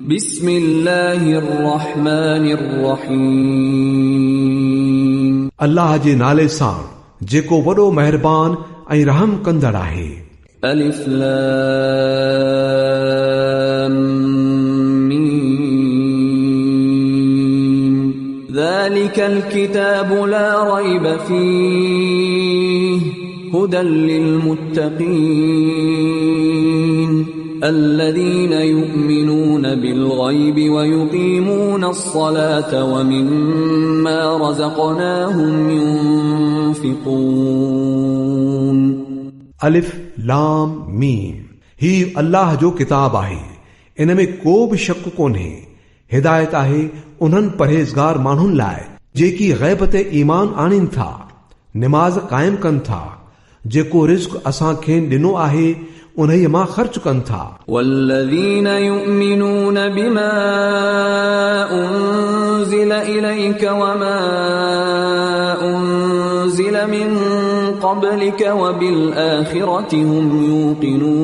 बिस्मिल्लाहिर्रहमानिर्रहीम। अल्लाह जे नाले सां जेको वॾो महिरबान ऐं रहम कंदड़ आहे। अलिफ लाम मीम ज़ालिकल किताबु ला रैब फीहि हुदल लिलमुत्तक़ीन الذين يؤمنون بالغيب ويقيمون الصلاة ومما رزقناهم ينفقون अलिफ लाम मीम ही अल्लाह जो किताब आहे, इन में को बि शक कोन्हे। हिदायत आहे उन्हनि परहेज़गार माण्हुनि लाइ जेकी ग़ैब ते ईमान आणीनि था, निमाज़ क़ाइम कनि था, जेको रिज़्क़ असां खेनि ॾिनो आहे उन्हीअ मां ख़र्च कनि था। वल्लज़ीन युमिनून बिमा उन्ज़िल इलैक वमा उन्ज़िल मिन क़ब्लिक वबिल आखिरति हुम यूक़िनून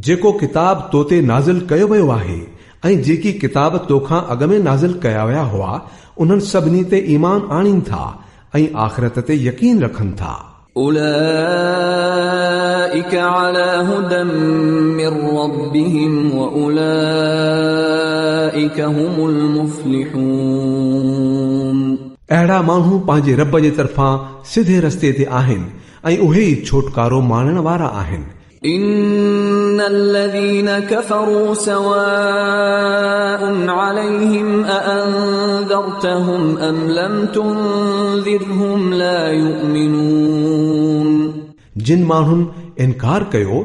जेको किताब तो ते नाज़िल कयो वियो आहे ऐं जेकी किताब तोखां अॻ में नाज़िल कया विया हुआ उन्हनि सभिनी ते ईमान आणीनि था ऐं आख़िरत ते यकीन रखनि था। उलाइक अला हुदम मिर रब्बिहिम व उलाइक हुमुल मुफ्लिहून अहिड़ा माण्हू पंहिंजे रब जे तरफ़ां सिधे रस्ते ते आहिनि ऐं उहे ई छोटकारो माणण वारा आहिनि। इन्नल्लज़ीन कफ़रू सवाउन अलैहिम अअन्ज़रतहुम अम लम तुनज़िरहुम ला युमिनून जिन माण्हुनि इनकार कयो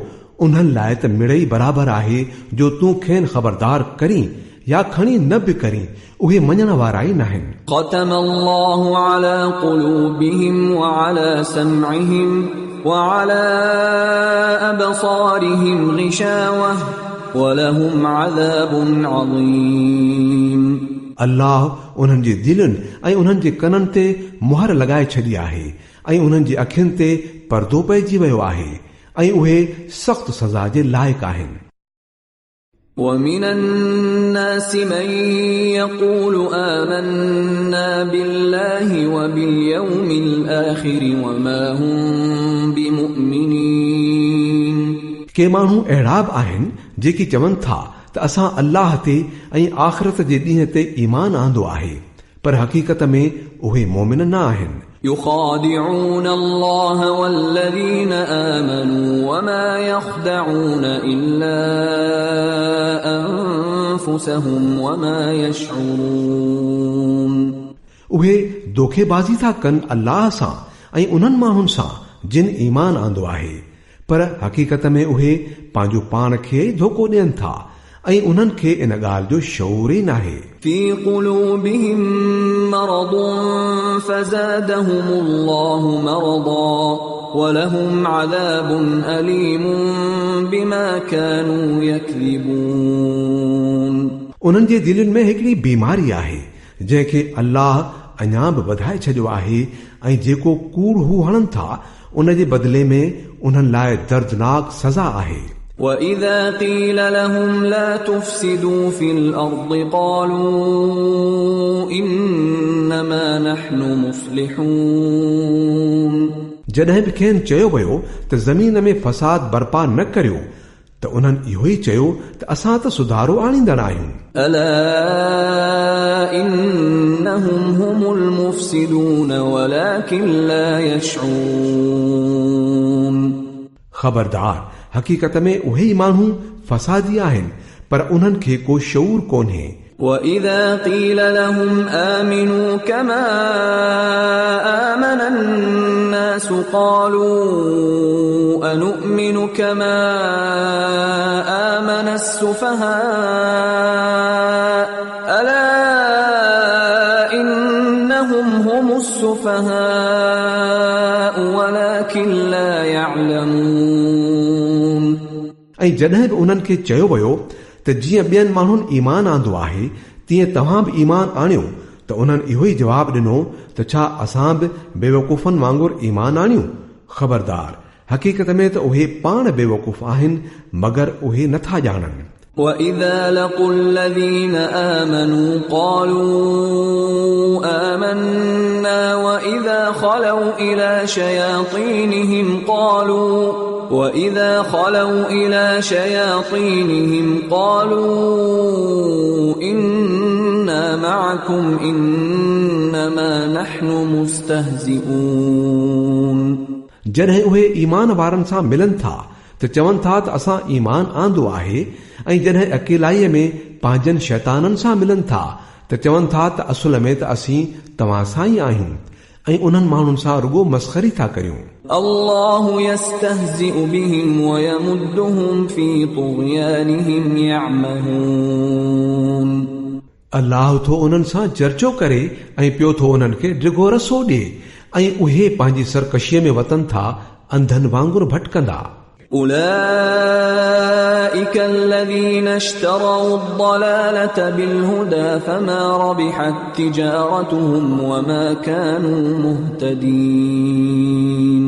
उन्हनि लाइ त मिड़ई बराबरि आहे जो तूं खेनि ख़बरदार करीं या खणी न बि करीं, उहे मञण वारा ई नाहिनि। ख़तम अल्लाहु अला क़ुलूबिहिम व अला समइहिम وعلى أبصارهم غشاوة ولهم عذاب عظيم अल्लाह उन्हनि जे दिलनि ऐं उन्हनि जे कननि ते मुहर लॻाए छॾी आहे ऐं उन्हनि जी अखियुनि ते पर्दो पइजी वियो आहे ऐं उहे सख़्त सज़ा जे लाइक़ आहिनि। ومن الناس من يقول آمنا بالله وباليوم الآخر وما هم بمؤمنين के माण्हू अहिड़ा बि आहिनि जेकी चवनि था त असां अल्लाह ते ऐं आख़िरत जे ॾींहं ते ईमान आंदो आहे, पर हक़ीक़त में उहे मोमिन न आहिनि। يخادعون الله والذين آمنوا وما يخدعون إلا أنفسهم وما يشعرون उहे धोखेबाज़ी था कनि अल्लाह सां ऐं उन्हनि माण्हुनि सां जिन ईमान आंदो आहे, पर हक़ीक़त में उहे पंहिंजो पाण खे धोखो ॾियनि था ऐं उन्हनि खे इन ॻाल्हि जो शऊर ई नाहे। في قلوبهم مرض فزادهم الله مرضا ولهم عذاب أليم بما كانوا يكذبون उन्हनि जे दिलनि में हिकिड़ी बीमारी आहे जंहिंखे अल्लाह अञा बि वधाए छॾियो आहे ऐं जेको कूड़ हू हणनि था उन जे बदिले में उन्हनि लाइ दर्दनाक सज़ा आहे। وَإِذَا قِيلَ لَهُمْ لَا تُفْسِدُوا فِي الْأَرْضِ قَالُوا إِنَّمَا نَحْنُ مُصْلِحُونَ जॾहिं बि खेनि चयो वियो त ज़मीन में फ़साद बर्पा न करियो त उन्हनि इहो ई चयो त असां त सुधारो आणींदड़ आहियूं। أَلَا إِنَّهُمْ هُمُ الْمُفْسِدُونَ وَلَكِنْ لَا يَشْعُرُونَ ख़बरदार, हक़ीक़त में उहे ई माण्हू फ़सादी आहिनि, पर उन्हनि खे को शऊर कोन्हे। وَإِذَا قِيلَ لَهُمْ آمِنُوا كَمَا آمَنَ النَّاسُ قَالُوا أَنُؤْمِنُ كَمَا آمَنَ السُّفَهَاءُ أَلَا إِنَّهُمْ هُمُ السُّفَهَاءُ وَلَكِنْ لَا يَعْلَمُونَ ऐं जॾहिं बि उन्हनि खे चयो वियो त जीअं ॿियनि माण्हुनि ईमान आंदो आहे तीअं तव्हां बि ईमान आणियो त उन्हनि इहो ई जवाबु ॾिनो त छा असां बि बेवकूफ़नि वांगुरु ईमान आणियूं। ख़बरदार, हक़ीक़त में त उहे पाण बेवकूफ़ आहिनि मगर उहे नथा ॼाणनि। وَإِذَا لَقُوا الَّذِينَ آمَنُوا قَالُوا آمَنَّا وَإِذَا خَلَوْا إِلَى شَيَاطِينِهِمْ قَالُوا إِنَّا مَعَكُمْ إِنَّمَا نَحْنُ مُسْتَهْزِئُونَ। जॾहिं उहे ईमान वारनि सां मिलनि था त चवनि था त असां ईमान आंदो आहे, ऐं जॾहिं अकेलाईअ में पंहिंजनि शैताननि सां मिलनि था त चवनि था त असुल में त असीं तव्हां सां ई आहियूं, ऐं उन्हनि माण्हुनि सां रुगो मस्ख़री था करियूं। الله يستهزئ بهم ويمدهم في طغيانهم يعمهون। अल्लाह थो उन्हनि सां चर्चो करे ऐं पियो थो उन्हनि खे ड्रिगो रसो ॾिए, ऐं उहे पंहिंजी सरकशीअ में वतन था अंधनि वांगुरु भटकंदा। أولئك الذين اشتروا الضلالة بالهدى فما ربحت تجارتهم وما كانوا مهتدين।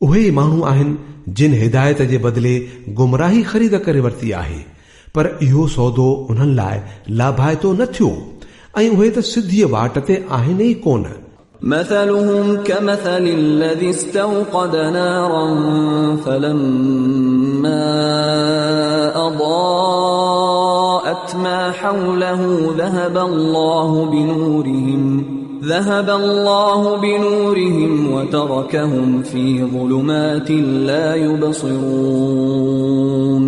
उहे माण्हू आहिनि जिन हिदायत जे बदिले गुमराही ख़रीद करे वरिती आहे, पर इहो सौदो उन्हनि लाइ लाभाइतो न थियो, ऐं उहे त सिधीअ वाट ते आहिनि ई कोन। مثلهم كمثل الذي استوقد نارا فلما أضاءت ما حوله ذهب الله بنورهم وتركهم في ظلمات لا يبصرون।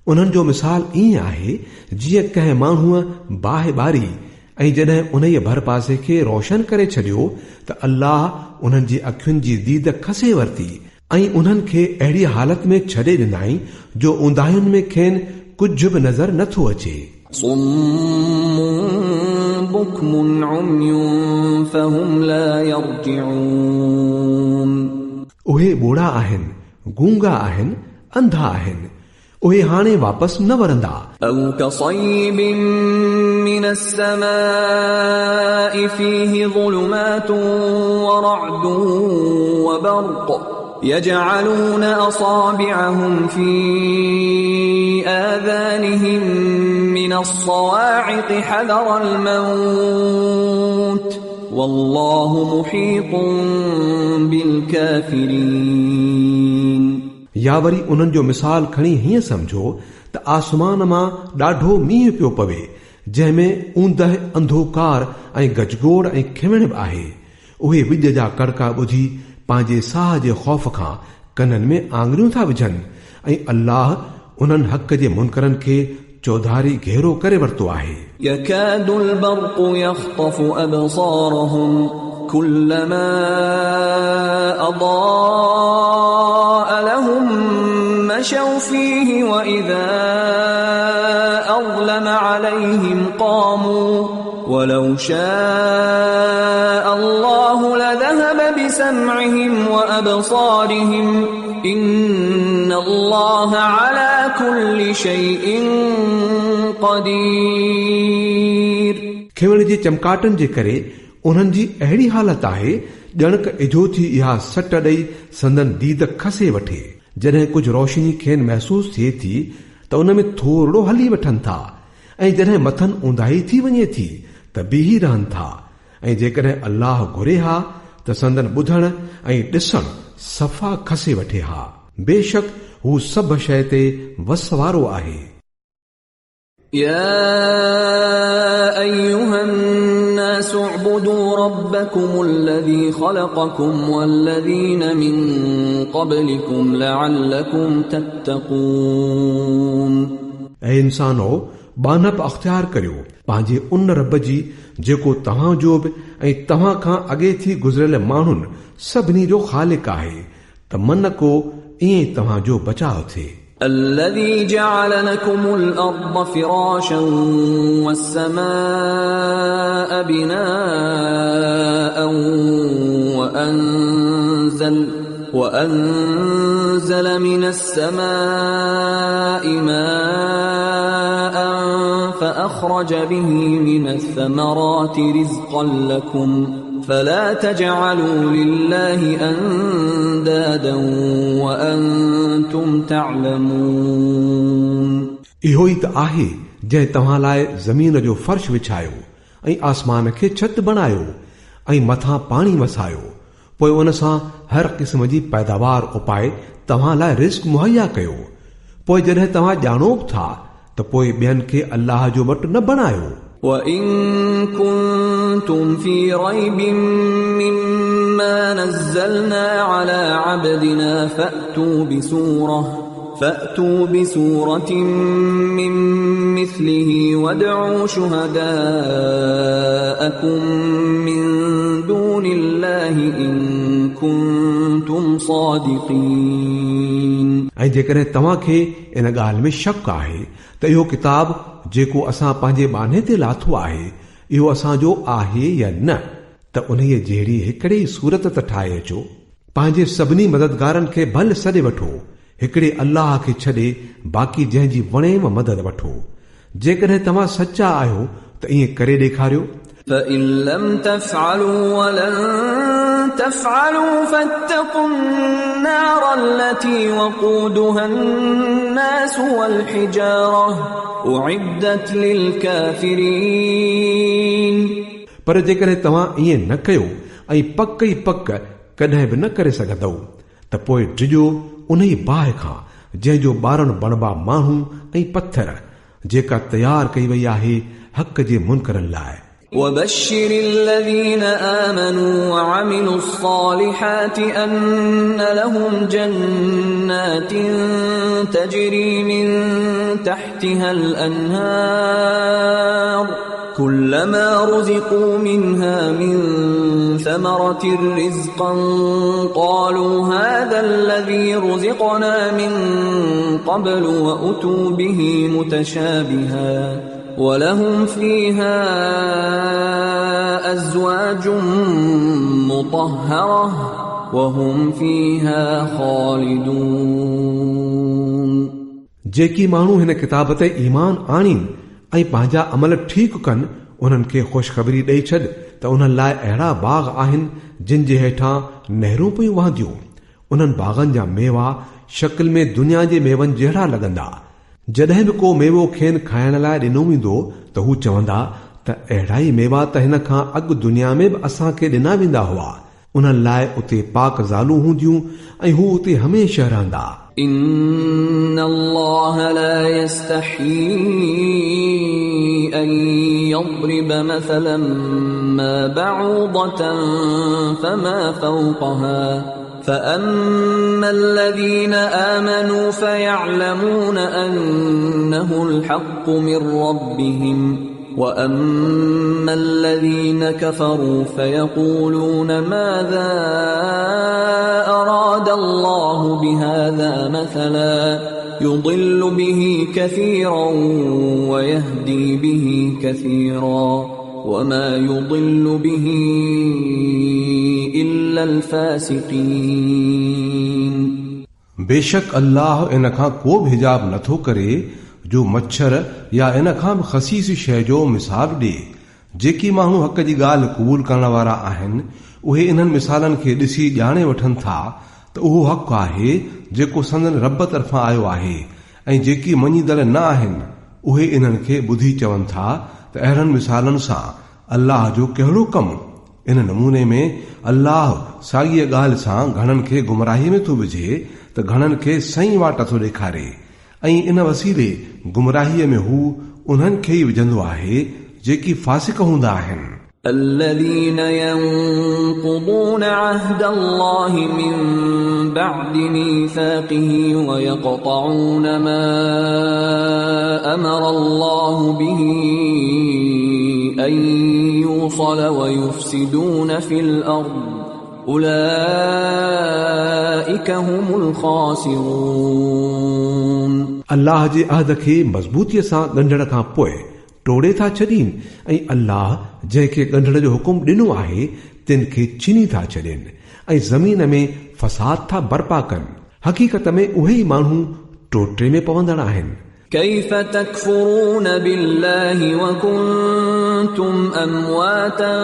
उन्हनि जो मिसाल ईअं आहे जीअं कंहिं माण्हूअ बाहि ॿारी ऐं जॾहिं उन जे भर पासे खे रोशन करे छॾियो त अल्लाह उन्हनि जी अखियुनि जी दीद खसे वरिती, ऐं उन्हनि खे अहिड़ी हालत में छॾे ॾिनाई जो ऊंदाहियुनि में खेनि कुझु बि नज़र नथो अचे। صم بكم عمي فهم لا يرجعون। उहे ॿोड़ा आहिनि, गूंगा आहिनि, अंधा आहिनि, उहे हाणे वापसि न वरंदा। أو كصيب من السماء فيه ظلمات ورعد وبرق يجعلون أصابعهم في آذانهم من الصواعق حذر الموت والله محيط بالكافرين। या वरी उन्हनि जो मिसाल खणी हीअं समझो त आसमान मां ॾाढो मींहुं पियो पवे जंहिंमें ऊंदहि अंधोकार ऐं गजगोड़ ऐं खिमण बि आहे। उहे विज जा कड़का ॿुधी पंहिंजे साह जे ख़ौफ़ खां कननि में आङरियूं था विझनि, ऐं अल्लाह उन्हनि हक़ जे मुनकरनि खे चौधारी घेरो करे वरितो आहे। يكاد البرق يخطف أبصارهم كلما أضاء لهم مشوا فيه وإذا أظلم عليهم قاموا ولو شاء الله لذهب بسمعهم وأبصارهم إن الله على كل شيء قدير। खिवण जे चमकाटनि जे करे उन्हनि जी अहिड़ी हालत आहे ॼणक इजो थी इहा सट ॾेई संदन दीद खसे वठे। जॾहिं कुझु रोशनी खेनि महसूस थिए थी त उन में थोरो हली वठनि था, ऐं जॾहिं मथनि ऊंदाही थी वञे थी त बीही रहनि था, ऐं जेकॾहिं अल्लाह घुरे हा त संदन ॿुधण ऐं ॾिसण सफ़ा खसे वठे हा। बेशक हू सभु शइ ते वस वारो आहे। يا أيها الناس اعبدوا ربكم الذي خلقكم والذين من قبلكم لعلكم تتقون। ऐं इंसानो बानप अख़्तियार करियो पंहिंजे उन रब जी जेको तव्हां जो बि ऐं तव्हां खां अॻे थी गुज़रियल माण्हुनि सभिनी जो ख़ालिक आहे, त मन को ईअं तव्हां जो बचाव थिए। الذي جعل لكم الأرض فراشا والسماء بناء وأنزل من السماء ماء فأخرج به من الثمرات رزقا لكم فلا تجعلوا لله اندادا وانتم تعلمون इहो ई त आहे जंहिं तव्हां लाइ ज़मीन जो फर्श विछायो ऐं आसमान खे छत बणायो ऐं मथां पाणी वसायो पोइ उन सां हर क़िस्म जी पैदावार उपाए तव्हां लाइ रिस्क मुहैया कयो पोइ जॾहिं तव्हां ॼाणो था त पोइ ॿियनि खे अल्लाह जो वटि न बणायो وَإِن كُنتُمْ فِي رَيْبٍ مِّمَّا نَزَّلْنَا عَلَى عَبْدِنَا فَأْتُوا بِسُورَةٍ مِّن مِّثْلِهِ وَادْعُوا شُهَدَاءَكُم مِّن دُونِ اللَّهِ إِن كُنتُمْ صَادِقِينَ ऐं जेकॾहिं तव्हां खे इन ॻाल्हि में शक आहे त इहो किताब जेको असां पंहिंजे बाने ते लाथो आहे इहो असांजो आहे या न त उन्हीअ जहिड़ी हिकिड़ी सूरत त ठाहे अचो पंहिंजे सभिनी मददगारनि खे भल सॾे वठो हिकिड़े अल्लाह खे छॾे बाक़ी जंहिंजी वणेव मदद वठो जेकॾहिं तव्हां सचा आहियो त ईअं करे ॾेखारियो فَإِن لَّمْ تَفْعَلُوا وَلَن تَفْعَلُوا فَاتَّقُوا النَّارَ الَّتِي وَقُودُهَا النَّاسُ وَالْحِجَارَةُ أُعِدَّتْ لِلْكَافِرِينَ पर जेकॾहिं तव्हां ईअं न कयो ऐं पक ई पक कॾहिं बि न करे सघंदव त पोइ डिॼो उन ई बाहि खां जंहिंजो ॿारण बणबा माण्हू ऐं पत्थर जेका तयारु कई वई आहे हक़ जे मुनकरनि लाइ وَبَشِّرِ الَّذِينَ آمَنُوا وَعَمِلُوا الصَّالِحَاتِ أَنَّ لَهُمْ جَنَّاتٍ تَجْرِي مِن تَحْتِهَا الْأَنْهَارُ كُلَّمَا رُزِقُوا مِنْهَا مِن ثَمَرَةٍ رِزْقًا قَالُوا هَذَا الَّذِي رُزِقْنَا مِن قَبْلُ وَأُتُوا بِهِ مُتَشَابِهًا وَلَهُمْ فِيهَا أَزْوَاجٌ مُطَهَّرَةٌ وَهُمْ فِيهَا خَالِدُونَ जेकी माण्हू हिन किताब ते ईमान आणीन ऐं पंहिंजा अमल ठीकु कनि उन्हनि खे ख़ुशख़बरी ॾेई छॾ त उन्हनि लाइ अहिड़ा बाग़ आहिनि जिन जे हेठां नहरूं पियूं वहंदियूं उन्हनि बाग़नि जा मेवा शक्ल में दुनिया जे मेवनि जहिड़ा लॻंदा जॾहिं बि को मेवो खेनि खाइण लाइ ॾिनो वेंदो त हू चवंदा त अहिड़ा ई मेवा त हिन खां अॻु दुनिया में बि असांखे ॾिना वेंदा हुआ उन्हनि लाइ उते पाक ज़ालूं हूंदियूं ऐं हू उते हमेशह रहंदा إِنَّ اللَّهَ لَا يَسْتَحْيِي أَن يَضْرِبَ مَثَلًا مَّا بَعُوضَةً فَمَا فَوْقَهَا فَأَمَّا الَّذِينَ آمَنُوا فَيَعْلَمُونَ أَنَّهُ الْحَقُّ مِن رَّبِّهِمْ وَأَمَّا الَّذِينَ كَفَرُوا فَيَقُولُونَ مَاذَا أَرَادَ اللَّهُ بِهَذَا مَثَلًا يُضِلُّ بِهِ كَثِيرًا وَيَهْدِي بِهِ كَثِيرًا وَمَا يُضِلُّ بِهِ إِلَّا الْفَاسِقِينَ बेशक अल्लाह इन खां को बि हिजाब नथो करे जो मच्छर या इन खां बि ख़सीस शइ जो मिसाल ॾे जेकी माण्हू हक़ जी ॻाल्हि क़बूल करण वारा आहिनि उहे इन्हनि मिसालनि खे ॾिसी ॼाणे वठनि था त उहो हक़ आहे जेको संदन रब तरफ़ां आयो आहे ऐं जेकी मञीदड़ न आहिनि उहे इन्हनि खे ॿुधी चवनि था त अहिड़नि मिसालनि सां अल्लाह जो कहिड़ो कमु इन नमूने में अल्लाह साॻीअ ॻाल्हि सां घणनि खे गुमराही में थो विझे त घणनि खे सही वाट थो ॾेखारे ऐं इन वसीले गुमराहीअ में हू उन्हनि खे ई विझंदो आहे जेकी फासिक हूंदा आहिनि الذين ينقضون عهد الله من بعد ميثاقه ويقطعون ما أمر الله به أن يوصل ويفسدون في الأرض أولئك هم الخاسرون अल्लाह जे अहद खे मज़बूतीअ सां ॻंढण खां पोइ टोड़े था छॾीन ऐं अल्लाह जंहिंखे ॻंढण जो हुकुम ॾिनो आहे तिन खे छिनी था छॾनि ऐं ज़मीन में फसाद था बर्पा कनि हक़ीक़त में उहे ई माण्हू टोटे में पवंदड़ आहिनि كيف تكفرون بالله وكنتم أمواتا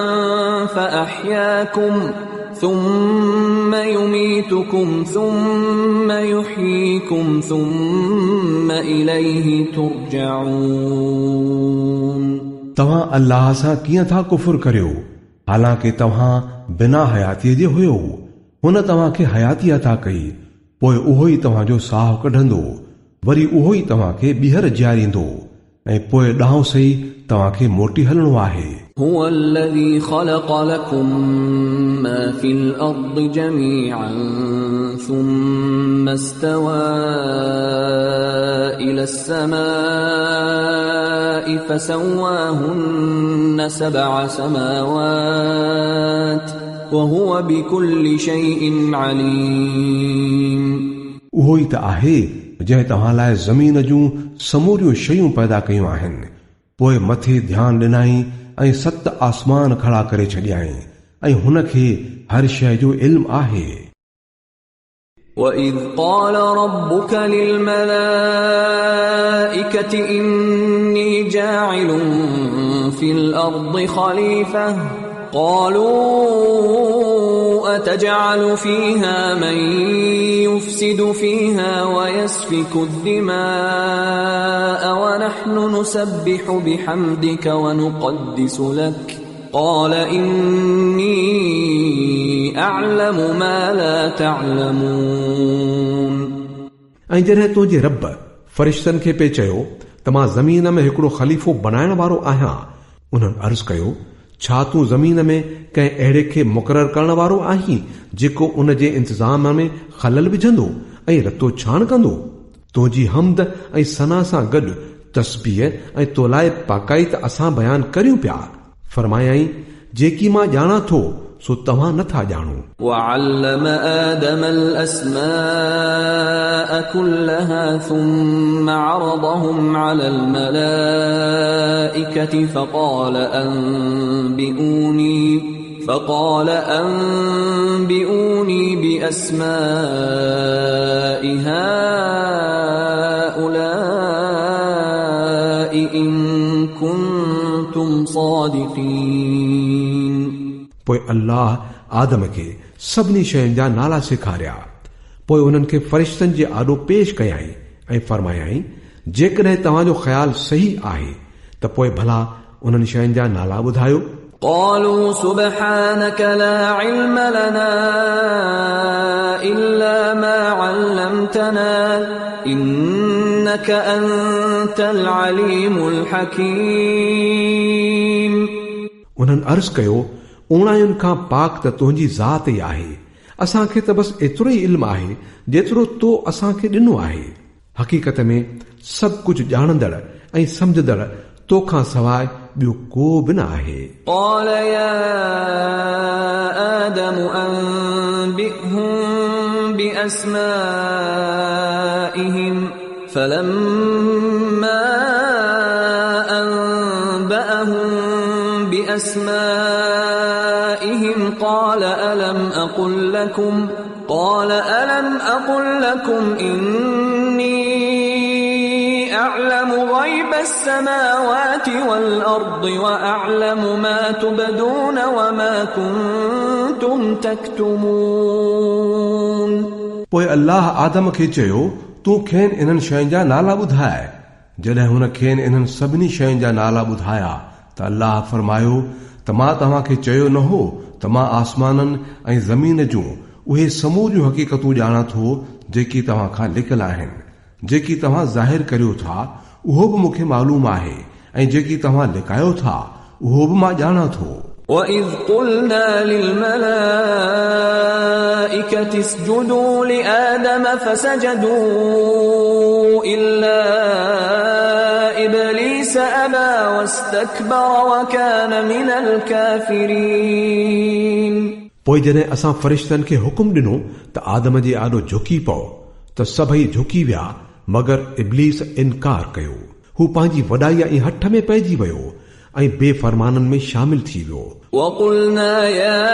فأحياكم ثم يميتكم ثم يحييكم ثم إليه ترجعون तव्हां अल्लाह सां कीअं था कुफुर करियो हालांकि तव्हां बिना हयातीअ जे हुयो हुन तव्हांखे हयाती अता कई पोइ उहो ई तव्हांजो साहु कढंदो वरी उहो ई तव्हांखे ॿीहर जीआरींदो ऐं पोइ ॾांहुं सही तव्हांखे मोटी हलणो आहे هو الذي خلق لكم ما في الأرض جميعا ثم استوى إلى السماء فسواهن 7 سماوات وهو بكل شيء عليم उहो ई त आहे जंहिं तव्हां लाइ ज़मीन जूं समूरियूं शयूं पैदा कयूं आहिनि पोइ मथे ध्यानु ॾिनाई ऐं 7 आसमान खड़ा करे छॾियाई ऐं हुन खे हर शइ जो इल्मु आहे وَإِذْ قَالَ رَبُّكَ لِلْمَلَائِكَةِ إِنِّي جَاعِلٌ فِي الْأَرْضِ خَلِيفَةً قَالُوا أَتَجْعَلُ فِيهَا مَن يُفْسِدُ فِيهَا وَيَسْفِكُ الدِّمَاءَ وَنَحْنُ نُسَبِّحُ بِحَمْدِكَ وَنُقَدِّسُ لَكَ قال إني أعلم ما لا تعلمون ऐं जॾहिं तुंहिंजे रब फ़रिश्तनि खे पे चयो त मां ज़मीन में हिकिड़ो ख़लीफ़ो बनाइण वारो आहियां उन्हनि अर्ज़ कयो छा तूं ज़मीन में कंहिं अहिड़े खे मुक़ररु करण वारो आहीं जेको उन जे इंतज़ाम में ख़लल विझंदो ऐं रतो छाण कंदो तुंहिंजी हमद ऐं सना सां गॾु तस्बीह ऐं तोलाए पाकाई त असां बयानु करियूं पिया फरमायाई जेकी मां ॼाणा थो सो तव्हां नथा ॼाणो وعلم آدم الأسماء كلها ثم عرضهم على الملائكة فقال أنبئوني بأسماء هؤلاء إن كنتم صادقين पोइ अल्लाह आदम खे सभिनी शयुनि जा नाला सेखारिया पोइ उन्हनि खे फ़रिश्तनि जे आॾो पेश कयाई ऐं फरमायाई जेकॾहिं तव्हांजो ख़्यालु सही आहे त पोइ भला उन्हनि शयुनि जा नाला ॿुधायो قالوا سبحانك لا علم لنا إلا ما علمتنا إنك أنت العليم الحكيم उन्हनि अर्ज़ कयो उणायुनि खां पाक त तुंहिंजी ज़ात ई आहे असांखे त बसि एतिरो ई इल्मु आहे जेतिरो तो असांखे ॾिनो आहे हक़ीक़त में सभु कुझु ॼाणंदड़ ऐं सम्झंदड़ तोखां सवाइ ॿियो को बि न आहे قال يا آدم أنبئهم بأسمائهم فلما أنبأهم بأسمائهم قال ألم أقل لكم إني أعلم غيب السماوات والأرض وأعلم ما تبدون وما كنتم تكتمون पोइ अल्लाह आदम खे चयो तूं खेनि इन्हनि शयुनि जा नाला ॿुधाए जॾहिं हुन खेनि इन्हनि सभिनी शयुनि जा नाला ॿुधाया त अल्लाह फरमायो त मां तव्हांखे चयो न हो त मां आसमाननि ऐं ज़मीन जूं उहे समूरियूं हक़ीक़तूं ॼाणा थो जेकी तव्हां खां लिकियल आहिनि जेकी तव्हां ज़ाहिर करियो था उहो बि मूंखे मालूम आहे ऐं जेकी तव्हां लिकायो था उहो बि मां ॼाणा थो وَإِذْ قُلْنَا لِلْمَلَائِكَةِ اسْجُدُوا لِآدَمَ فَسَجَدُوا إِلَّا إِبْلِيسَ أَبَى وَاسْتَكْبَرَ وَكَانَ مِنَ الْكَافِرِينَ पोइ जॾहिं असां फ़रिश्तनि खे हुकुम ॾिनो त आदम जे आॾो झुकी पओ त सभई झुकी विया मगर इब्लीस इनकार कयो हू पंहिंजी वॾाई ऐं हठ में पइजी वियो ऐं बेफ़रमाननि में शामिल थी वियो। وَقُلْنَا يَا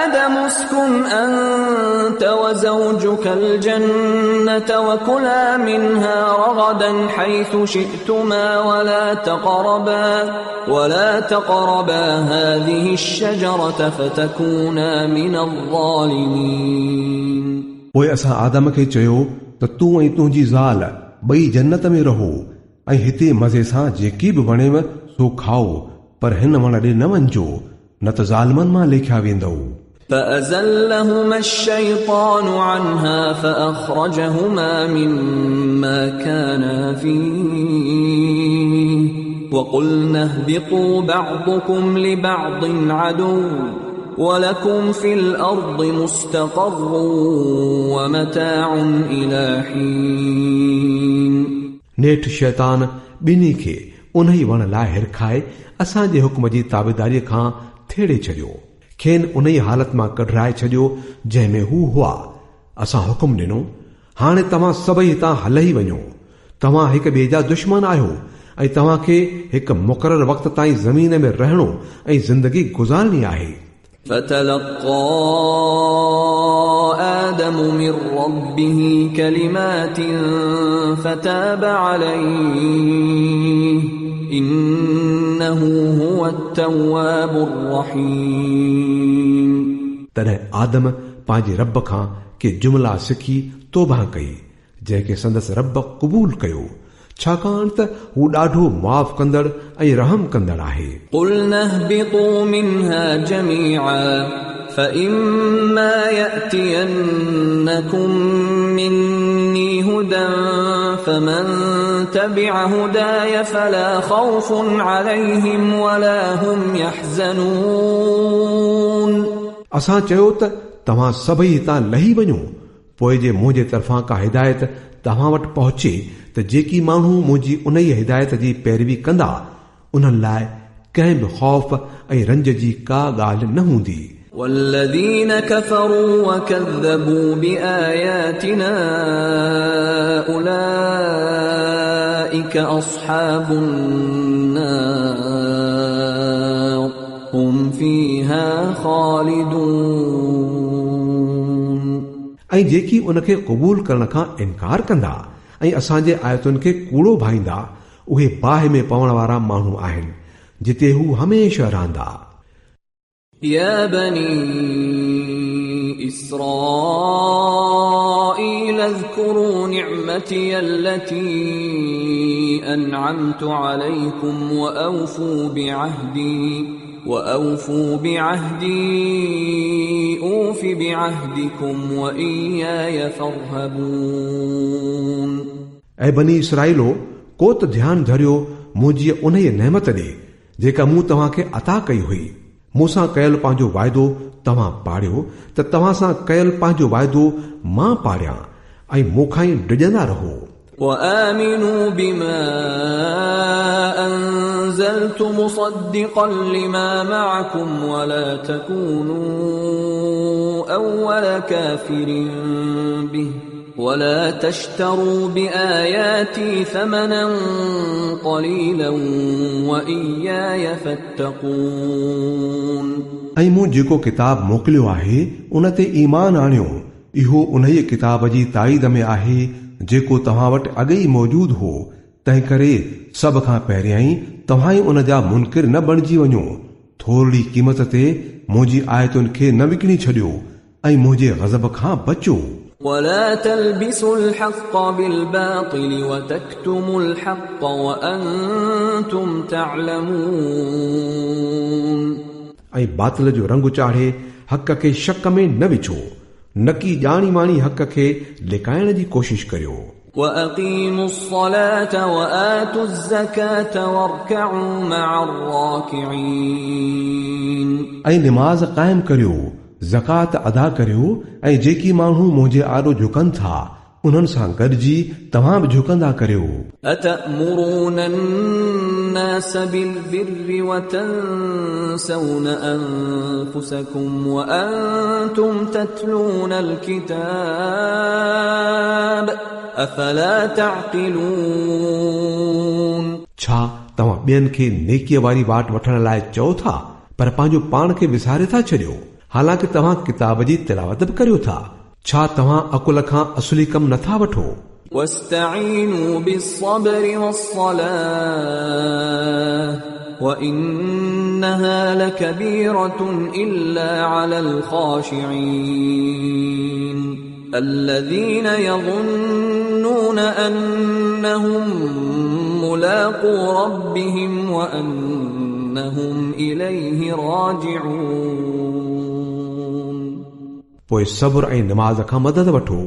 آدَمُ اسْكُنْ أَنْتَ وَزَوْجُكَ الْجَنَّةَ وَكُلَا مِنْهَا رَغَدًا حَيْثُ شِئْتُمَا وَلَا تَقْرَبَا هَذِهِ الشَّجَرَةَ فَتَكُونَا مِنَ الظَّالِمِينَ। पोइ असां आदम खे चयो त तूं ऐं तुंहिंजी ज़ाल ॿई जन्नत में रहो ऐं हिते मज़े सां जेकी बि वणेव सो खाओ, पर हिन वण ॾे न वञिजो, न त ज़ालिमनि मां लेखिया वेंदव। فأزلهما الشيطان عنها فأخرجهما مما كانا فيه وقلنا اهبطوا بعضكم لبعض عدو ولكم في الأرض مستقر ومتاع إلى حين। नेठि शैतान ॿिन्ही खे उन ई वण लाइ हिरखाए असांजे हुक्म जी ताबेदारीअ खां थेड़े छॾियो, खेनि उन ई हालत मां कढराए छॾियो जंहिंमें हू हुआ। असां हुकुम ॾिनो, हाणे तव्हां सभई हितां हल ई वञो, तव्हां हिक ॿिए जा दुश्मन आहियो ऐं तव्हां खे हिकु मुक़ररु वक़्त ताईं ज़मीन में रहणो ऐं ज़िंदगी गुज़ारणी आहे। فتلقى آدم من ربه كلمات فتاب عليه إنه هو التواب الرحيم। तॾहिं आदम पंहिंजे रब खां के जुमला सिखी तौबा कई, जंहिंखे संदसि रब क़बूल कयो, छाकाणि त हू ॾाढो माफ़ कंदड़ ऐं रहम कंदड़ आहे। قُلْنَا اهْبِطُوا مِنْهَا جَمِيعًا فَإِمَّا يَأْتِيَنَّكُم مِّنِّي هُدًى فَمَن تَبِعَ هُدَايَ فَلَا خَوْفٌ عَلَيْهِمْ وَلَا هُمْ يَحْزَنُونَ। असां चयो त तव्हां सभई हितां लही वञो, पोइ जे मुंहिंजे तरफ़ां का हिदायत तव्हां वटि पहुचे त जेकी माण्हू मुंहिंजी उन ई हिदायत जी पैरवी कंदा उन्हनि लाइ कंहिं बि ख़ौफ़ ऐं रंज जी का ॻाल्हि न हूंदी। والذين كفروا وكذبوا بآياتنا أولئك أصحاب النار هم فيها خالدون। ऐं जेकी उनखे क़बूल करण खां इनकार कंदा ऐं असांजे आयतुनि खे कूड़ो भाईंदा उहे बाहि में पवण वारा माण्हू आहिनि जिते हू हमेशह रहंदा। يا بني إسرائيل اذكروا نعمتي التي أنعمت عليكم وأوفوا بعهدي أوف بعهدكم وإياي فارهبون। ऐं बनी इसराइलो, को त ध्यानु धरियो मुंहिंजी उन ई नेमत ॾे जेका मूं तव्हां खे अता कई हुई। मूंसां कयल पंहिंजो वाइदो तव्हां पाड़ियो त तव्हां सां कयल पंहिंजो वाइदो मां पाड़ियां ऐं मूंखां ई डिॼंदा रहो। وآمنوا بما أنزلت مصدقا لما معكم ولا تكونوا أول كافر به ولا تشتروا بآياتي ثمنا قليلا وإياي فاتقون। ऐं मूं जेको किताब मोकिलियो आहे उन ते ईमान आणियो, इहो उन ई किताब जी ताईद में आहे जेको तव्हां वटि अॻे ई मौजूद हो, तंहिं करे सभ खां पहिरियां ई तव्हां ई उन जा मुनकिर न बणिजी वञो। थोरी क़ीमत ते मुंहिंजी आयतुनि खे न विकिणी छॾियो ऐं मुंहिंजे ग़ज़ब खां बचो। ولا تلبسوا الحق بالباطل وتكتموا الحق وأنتم تعلمون। ऐं बातिल जो रंग चाढ़े हक़ खे शक में न विझो, न की ॼाणी माणी हक़ खे लिकाइण जी कोशिश करियो। وأقيموا الصلاة وآتوا الزكاة واركعوا مع الراكعين। ऐं निमाज़ क़ाइम करियो, ज़कात अदा करियो ऐं जेकी माण्हू मुंहिंजे आॾो झुकनि था उन्हनि सां गॾिजी तव्हां बि झुकंदा करियो। أتأمرون الناس بالبر وتنسون أنفسكم وأنتم تتلون الكتاب أفلا تعقلون। छा तव्हां ॿियनि खे नेकीअ वारी वाट वठण लाइ चओ था, पर पंहिंजो पाण खे विसारे था छॾियो, हालांकि तव्हां किताब जी तिलावत बि करियो था। छा तव्हां अकुल खां असुली कम नथा वठो? واستعينوا بالصبر والصلاة وإنها لكبيرة إلا على الخاشعين الذين يظنون أنهم ملاقو ربهم وأنهم إليه راجعون। पोइ सब्र ऐं निमाज़ खां मदद वठो।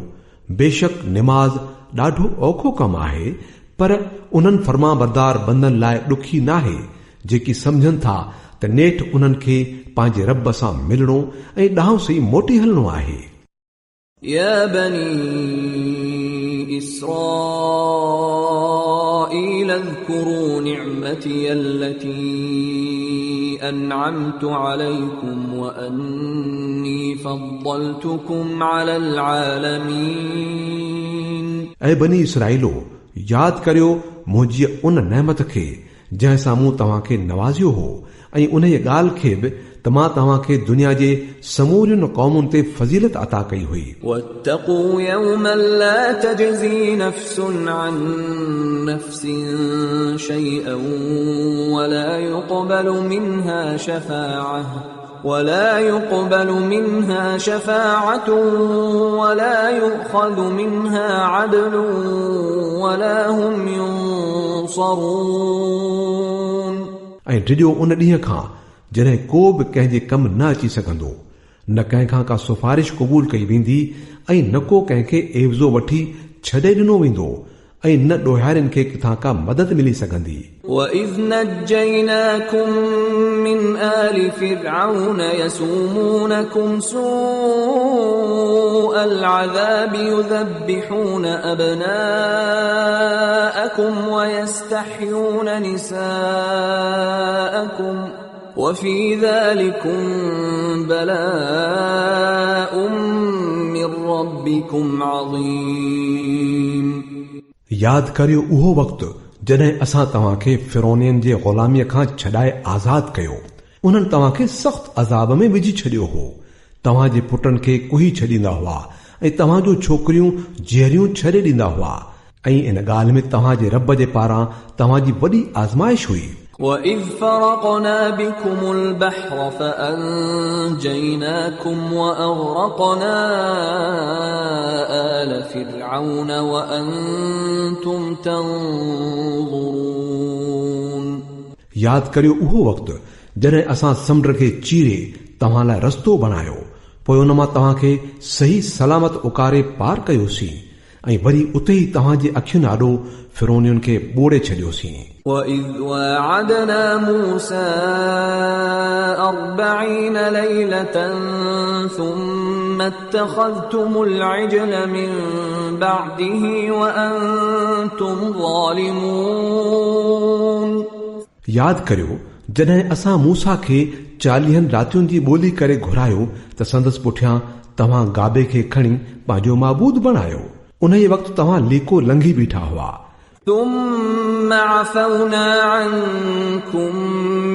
बेशक निमाज़ ॾाढो औखो कमु आहे, पर उन्हनि फर्माबरदार बंदनि लाइ ॾुखी नाहे जेकी सम्झनि था त नेठि उन्हनि खे पंहिंजे रब सां मिलणो ऐं ॾांहुं सही मोटी हलणो आहे। या बनी इस्राईल اذكروا نعمتي التي أنعمت عليكم وأني فضلتكم على العالمين। ऐं बनी इसराइलो, यादि करियो मुंहिंजी उन नेमत खे जंहिं सां मूं तव्हांखे नवाज़ियो हो, ऐं उन ॻाल्हि खे बि त मां तव्हांखे दुनिया जे समूरियुनि क़ौमुनि ते फज़ीलत अता कई हुई। واتقوا يوما لا تجزي نفس عن نفس شيئا ولا يقبل منها شفاعة ولا يؤخذ منها عدل ولا هم ينصرون। ऐं डिॼो उन ॾींहं खां जॾहिं को बि कंहिंजे कम न अची सघंदो, न कंहिंखां का सिफारिश क़बूल कई वेंदी, ऐं न को कंहिंखे एवज़ो वठी छॾे ॾिनो वेंदो, ऐं न ॾोहारियुनि खे किथां का मदद मिली सघंदी। وَإِذْ نَجَّيْنَاكُمْ مِنْ آلِ فِرْعَوْنَ يَسُومُونَكُمْ سُوءَ الْعَذَابِ يُذَبِّحُونَ أَبْنَاءَكُمْ وَيَسْتَحْيُونَ نِسَاءَكُمْ وَفِي ذَلِكُمْ بَلَاءٌ مِّن رَّبِّكُمْ عَظِيمٌ। यादि करियो उहो वक़्तु जॾहिं असां तव्हांखे फिरौनियनि जे ग़ुलामीअ खां छॾाए आज़ाद कयो। उन्हनि तव्हांखे सख़्त अज़ाब में विझी छॾियो हो। तव्हांजे पुटनि खे कुही छॾींदा हुआ ऐं तव्हांजो छोकिरियूं जीअरियूं छॾे ॾींदा हुआ, ऐं इन ॻाल्हि में तव्हांजे रब जे पारां तव्हांजी वॾी आज़माइश हुई। وَإِذْ فَرَقْنَا بِكُمُ الْبَحْرَ فَأَنْجَيْنَاكُمْ وَأَغْرَقْنَا آلَ فِرْعَوْنَ وَأَنْتُمْ تَنْظُرُونَ। यादि करियो उहो वक़्तु जॾहिं असां समुंड खे चीरे तव्हां लाइ रस्तो बणायो, पोइ उन मां तव्हांखे सही सलामत उकारे पार कयोसीं, ऐं वरी उते ई तव्हांजे अखियुनि आॾो फिरौनियुनि खे ॿोड़े छॾियोसीं। وَإِذْ وَاعَدْنَا مُوسَى 40 لَيْلَةً ثُمَّ اتَّخَذْتُمُ الْعِجْلَ مِنْ بَعْدِهِ وَأَنْتُمْ ظَالِمُونَ। यादि करियो जॾहिं असां मूसा खे 40 रातियुनि जी ॿोली करे घुरायो त संदसि पुठियां तव्हां गाबे खे खणी पंहिंजो माबूद बणायो। उन ई वक़्तु तव्हां लीको लंघी बीठा हुआ। ثم عفونا عنكم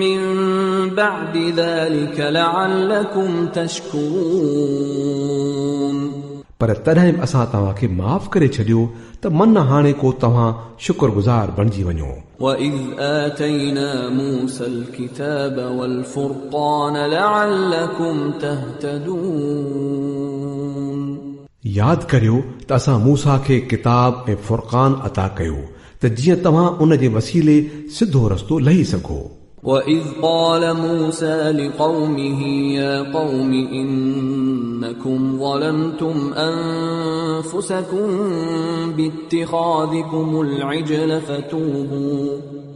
من بعد ذلك لعلكم تشكرون। पर तॾहिं असां तव्हांखे माफ़ करे छॾियो त मन हाणे को तव्हां शुक्रगुज़ार बणिजी वञो। وَإِذْ آتَيْنَا مُوسَى الْكِتَابَ وَالْفُرْقَانَ لَعَلَّكُمْ تَهْتَدُونَ। यादि करियो त असां मूसा खे किताब ऐं फुरक़ान अता कयो त जीअं तव्हां उन जे वसीले सिधो रस्तो लही सघो। وَإِذْ قَالَ مُوسَى لِقَوْمِهِ يَا قَوْمِ إِنَّكُمْ ظَلَمْتُمْ أَنفُسَكُمْ بِاتِّخَاذِكُمُ الْعِجْلَ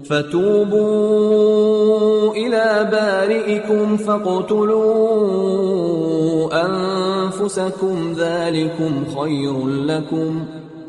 فتوبوا إلى بارئكم فاقتلوا أنفسكم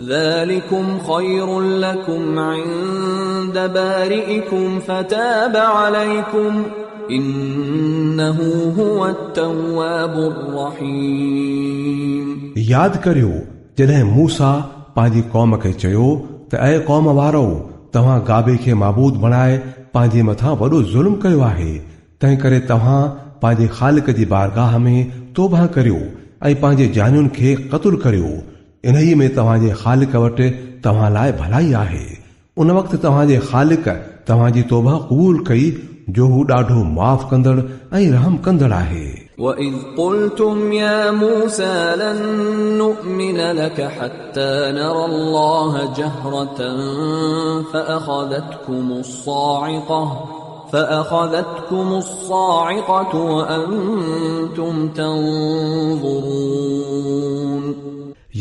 ذلكم خير لكم عند بارئكم فتاب عليكم إنه هو التواب الرحيم। यादि करियो जॾहिं मूसा पंहिंजी क़ौम खे चयो त ऐ क़ौम वारो, तव्हां गाबे खे माबूद बणाए पंहिंजे मथां वॾो ज़ुल्म कयो आहे, तंहिं करे तव्हां पंहिंजे ख़ालिक जी बारगाह में तौबा करियो ऐं पंहिंजे जानियुनि खे क़त्ल करियो। इन्ही में तव्हांजे ख़ालिक वटि तव्हां लाइ भलाई आहे। उन वक़्तु तव्हांजे ख़ालिक तव्हांजी तौबा क़बूल कई, जो हू ॾाढो माफ़ कंदड़ ऐं रहम कंदड़ आहे। وَإِذْ قُلْتُمْ يَا مُوسَى لَن نُّؤْمِنَ لَكَ حَتَّى نَرَى اللَّهَ جَهْرَةً فَأَخَذَتْكُمُ الصَّاعِقَةُ وَأَنْتُمْ تَنظُرُونَ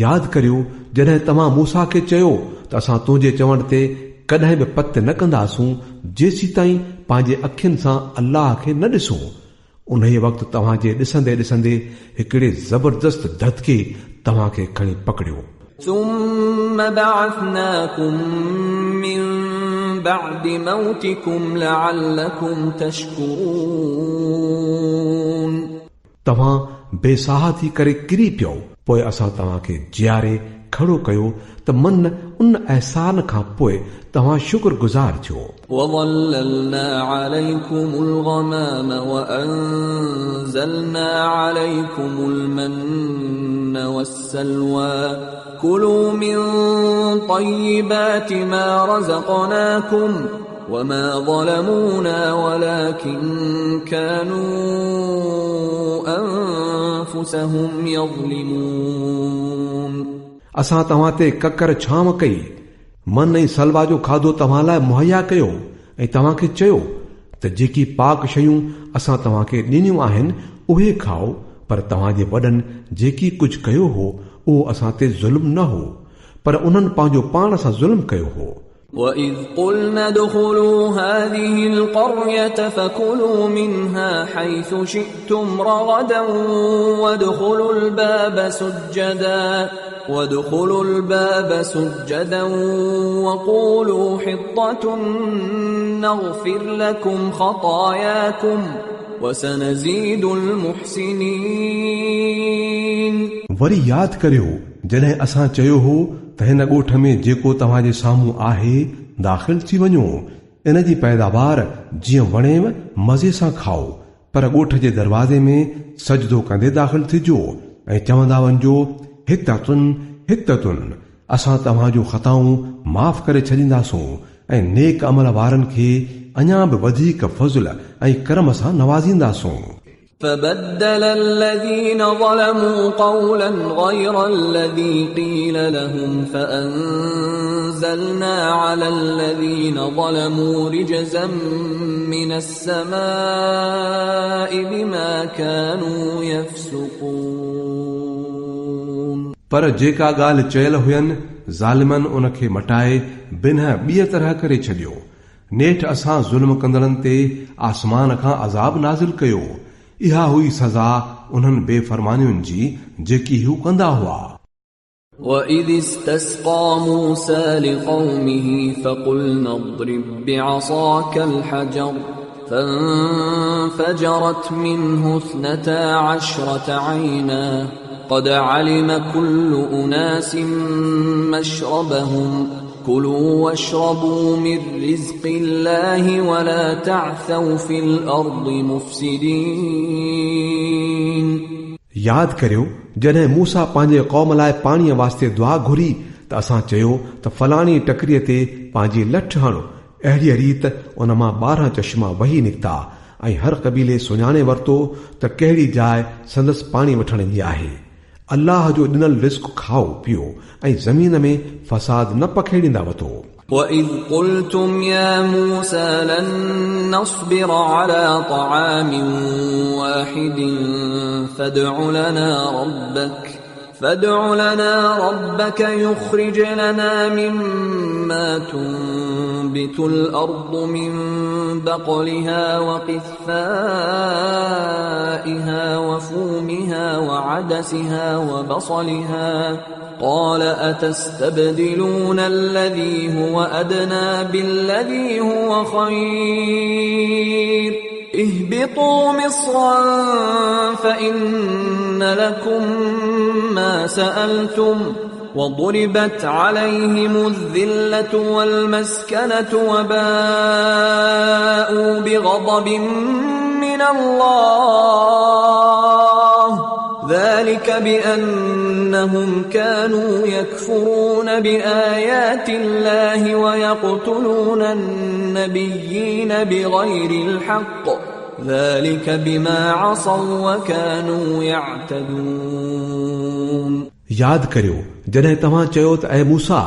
याद करियो जॾहिं तव्हां मूसा खे चयो त असां तुंहिंजे चवण ते कॾहिं बि पत न कंदासूं जेसी ताईं पंहिंजे अखियुनि सां अल्लाह खे न ॾिसूं। उन वक़्तु तव्हांजे ॾिसंदे ॾिसंदे हिकिड़े ज़बरदस्त धतके तव्हांखे खणी पकड़ियो। ثُمَّ بَعَثْنَاكُم مِّن بَعْدِ مَوْتِكُمْ لَعَلَّكُمْ تَشْكُرُونَ तव्हां बेसाह थी करे किरी पियो, पोइ असां तव्हांखे जियारे खड़ो कयो त मन उन अहसान खां पोइ तव्हां शुक्रगुज़ार थियो। وَظَلَّلْنَا عَلَيْكُمُ الْغَمَامَ وَأَنزَلْنَا عَلَيْكُمُ الْمَنَّ وَالسَّلْوَىٰ كُلُوا مِن طَيِّبَاتِ مَا رَزَقْنَاكُمْ وَمَا ظَلَمُونَا وَلَكِن كَانُوا أَنفُسَهُمْ يَظْلِمُونَ असां तव्हां ते ककर छांव कई, मन ऐं सलवा जो खाधो तव्हां लाइ मुहैया कयो ऐं तव्हांखे चयो त जेकी पाक शयूं असां तव्हांखे ॾिनियूं आहिनि उहे खाओ, पर तव्हांजे वॾनि जेकी कुझु कयो हो उहो असां ते ज़ुल्म न हो, पर उन्हनि पंहिंजो पाण सां ज़ुल्म कयो हो। وَإِذْ قُلْنَا ادْخُلُوا هَٰذِهِ الْقَرْيَةَ فَكُلُوا مِنْهَا حَيْثُ شِئْتُمْ رَغَدًا وَادْخُلُوا الْبَابَ سُجَّدًا وَقُولُوا حِطَّةٌ نَّغْفِرْ لَكُمْ خَطَايَاكُمْ وَسَنَزِيدُ الْمُحْسِنِينَ वरी यादि करियो जॾहिं असां चयो हो त हिन ॻोठ में जेको तव्हांजे साम्हूं आहे दाख़िल थी वञो, इन जी पैदावार जीअं वणेव मज़े सां खाओ, पर ॻोठ जे दरवाज़े में सजदो कंदे दाख़िल थिजो ऐं चवंदा वञिजो हित्ततुन हित्ततुन, असां तव्हांजो ख़ताऊं माफ़ करे छॾींदासूं ऐं नेक अमल वारनि खे अञा बि वधीक फज़ल ऐं करम सां नवाज़ींदासूं। فبدل الذين ظلموا قولا غير الذي قيل لهم فأنزلنا على الذين ظلموا رجزا من السماء بما كانوا يفسقون पर जेका ॻाल्हि चयल हुयनि ज़ालिमनि उन खे मटाए बिन्ह ॿीअ तरह करे छॾियो। नेठि असां ज़ुल्म कंदड़नि ते आसमान खां अज़ाब नाज़िल कयो। इहा हुई सज़ा उन्हनि बेफ़रमानियुनि जी जेकी हू कंदा हुआ। وَإِذِ اسْتَسْقَىٰ مُوسَىٰ لِقَوْمِهِ فَقُلْنَا اضْرِب بِّعَصَاكَ الْحَجَرَ فَانفَجَرَتْ مِنْهُ 12 عَيْنًا قَدْ عَلِمَ كُلُّ أُنَاسٍ مَّشْرَبَهُمْ كُلُوا وَاشْرَبُوا مِن رِّزْقِ اللَّهِ وَلَا تَعْثَوْا فِي الْأَرْضِ مُفْسِدِينَ यादि करियो जॾहिं मूसा पंहिंजे क़ौम लाइ पाणीअ वास्ते दुआ घुरी त असां चयो त फलाणी टकरीअ ते पंहिंजी लठ हण। अहिड़ी रीत उन मां 12 चश्मा वही निकिता ऐं हर क़बीले सुञाणे वरितो त कहिड़ी जाइ संदसि पाणी वठण जी आहे। अल्लाह जो ॾिनल रिस्क खाओ पियो ऐं ज़मीन में फसाद न पखेड़ींदा वठो। وَإِذْ قُلْتُمْ يَا مُوسَىٰ لَن نَّصْبِرَ عَلَىٰ طَعَامٍ وَاحِدٍ فادع لنا ربك يخرج لنا مما تنبت الأرض من بقلها وقثائها وفومها وعدسها وبصلها قال أتستبدلون الذي هو أدنى بالذي هو خير اهبطوا مصرا فإن لكم ما سألتم وضربت عليهم الذلة والمسكنة وباءوا بغضب من الله ذلك بأنهم كانوا يكفرون بآيات الله ويقتلون النبيين بغير الحق ذلك بما عصوا وكانوا يعتدون याद करियो जॾहिं तव्हां चयो त ऐ मूसा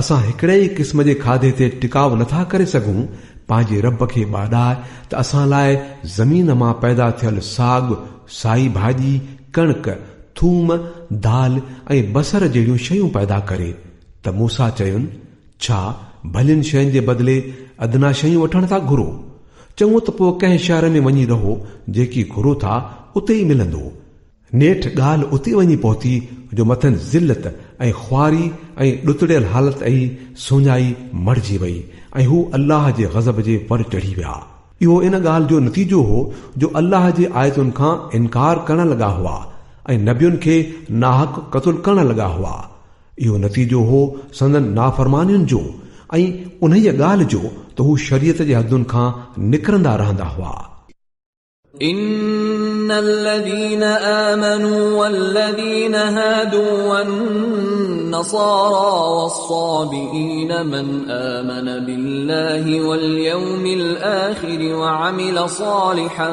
असां हिकिड़े ई क़िस्म जे खाधे ते टिकाव नथा करे सघूं पंहिंजे रब खे ॿाॾाए त असां लाइ ज़मीन मां पैदा थियल साग साई भाॼी कणिक थूम दाल ऐं बसर जहिड़ियूं शयूं पैदा करे त मूसा चयुनि छा भलियुनि शयुनि जे बदिले अदना शयूं वठण था घुरो चङो त पोइ कंहिं शहर में वञी रहो जेकी घुरो था उते ई मिलंदो नेठि ॻाल्हि उते वञी पहुती जो मथनि ज़िल्लत ऐं ख्वारी ऐं ॾुतड़ियल हालत ऐं सोञाई मरिजी वई ऐं हू अल्लाह जे ग़ज़ब जे वर चढ़ी विया इहो इन ॻाल्हि जो नतीजो हो जो अल्लाह जे आयतुनि खां इनकार करण लॻा हुआ ऐं नबियुनि खे नाहक क़त्ल करण लॻा हुआ इहो नतीजो हो संदन नाफ़रमानियुनि जो ऐं उन ॻाल्हि जो त हू शरीयत जे हदुनि खां निकिरंदा रहंदा हुआ إن الذين آمنوا والذين هادوا والنصارى والصابئين من آمن بالله واليوم الآخر وعمل صالحا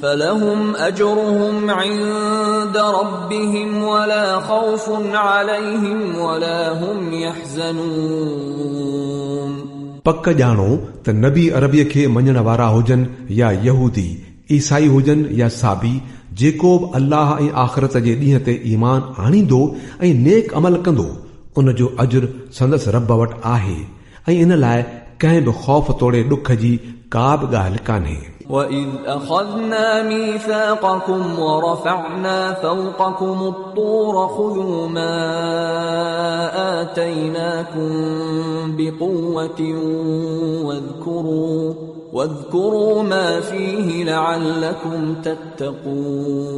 فلهم أجرهم عند ربهم ولا خوف عليهم ولا هم يحزنون पक ॼाणो त नबी अरबीअ खे मञण वारा हुजनि या यहूदी ईसाई हुजनि या साबी जेको बि अल्लाह ऐं आख़िरत जे ॾींहं ते ईमान आणींदो ऐं नेक अमल कंदो उन जो अजुर संदसि रब वटि आहे ऐं इन लाइ कंहिं बि ख़ौफ़ तोड़े ॾुख जी का बि ॻाल्हि कान्हे وَإِذْ أَخَذْنَا مِيثَاقَكُمْ وَرَفَعْنَا فَوْقَكُمُ الطُّورَ خُذُوا مَا آتَيْنَاكُمْ بِقُوَّةٍ واذكروا ما فيه لعلكم تتقون